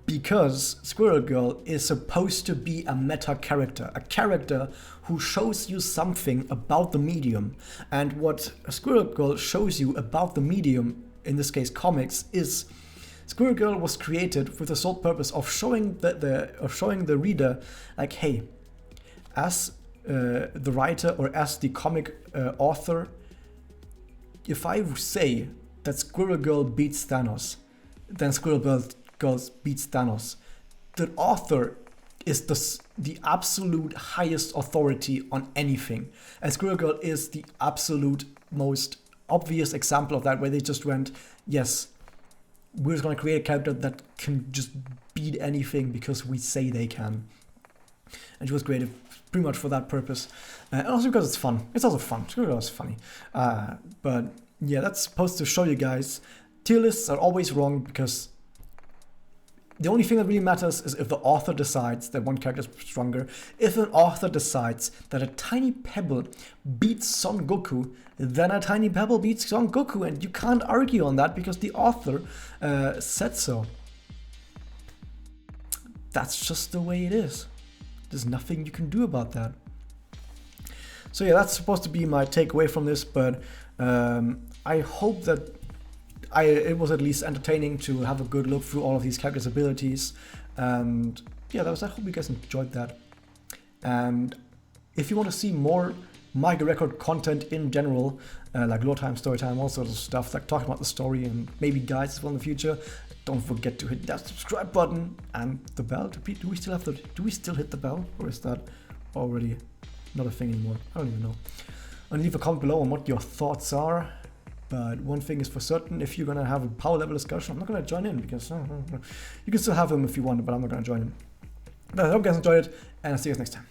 Because Squirrel Girl is supposed to be a meta character, a character who shows you something about the medium. And what Squirrel Girl shows you about the medium, in this case comics, is Squirrel Girl was created with the sole purpose of showing the reader, like, hey, as the writer or as the comic author, if I say that Squirrel Girl beats Thanos, then Squirrel Girl beats Thanos. The author is the absolute highest authority on anything. And Squirrel Girl is the absolute most obvious example of that, where they just went, yes, we're just going to create a character that can just beat anything because we say they can. And she was created pretty much for that purpose. And also because it's fun. It's also fun. Squirrel Girl is funny. But yeah, that's supposed to show you guys tier lists are always wrong, because the only thing that really matters is if the author decides that one character is stronger. If an author decides that a tiny pebble beats Son Goku, then a tiny pebble beats Son Goku, and you can't argue on that because the author said so. That's just the way it is. There's nothing you can do about that. So yeah, that's supposed to be my takeaway from this, but I hope that it was at least entertaining to have a good look through all of these characters' abilities, and yeah, I hope you guys enjoyed that. And if you want to see more Micro Record content in general, like lore time, story time, all sorts of stuff, like talking about the story and maybe guides as well in the future, don't forget to hit that subscribe button and the bell. Do we still hit the bell, or is that already not a thing anymore? I don't even know. And leave a comment below on what your thoughts are. But one thing is for certain: if you're gonna have a power level discussion, I'm not gonna join in, because you can still have them if you want, but I'm not gonna join in. But I hope you guys enjoyed it, and I'll see you guys next time.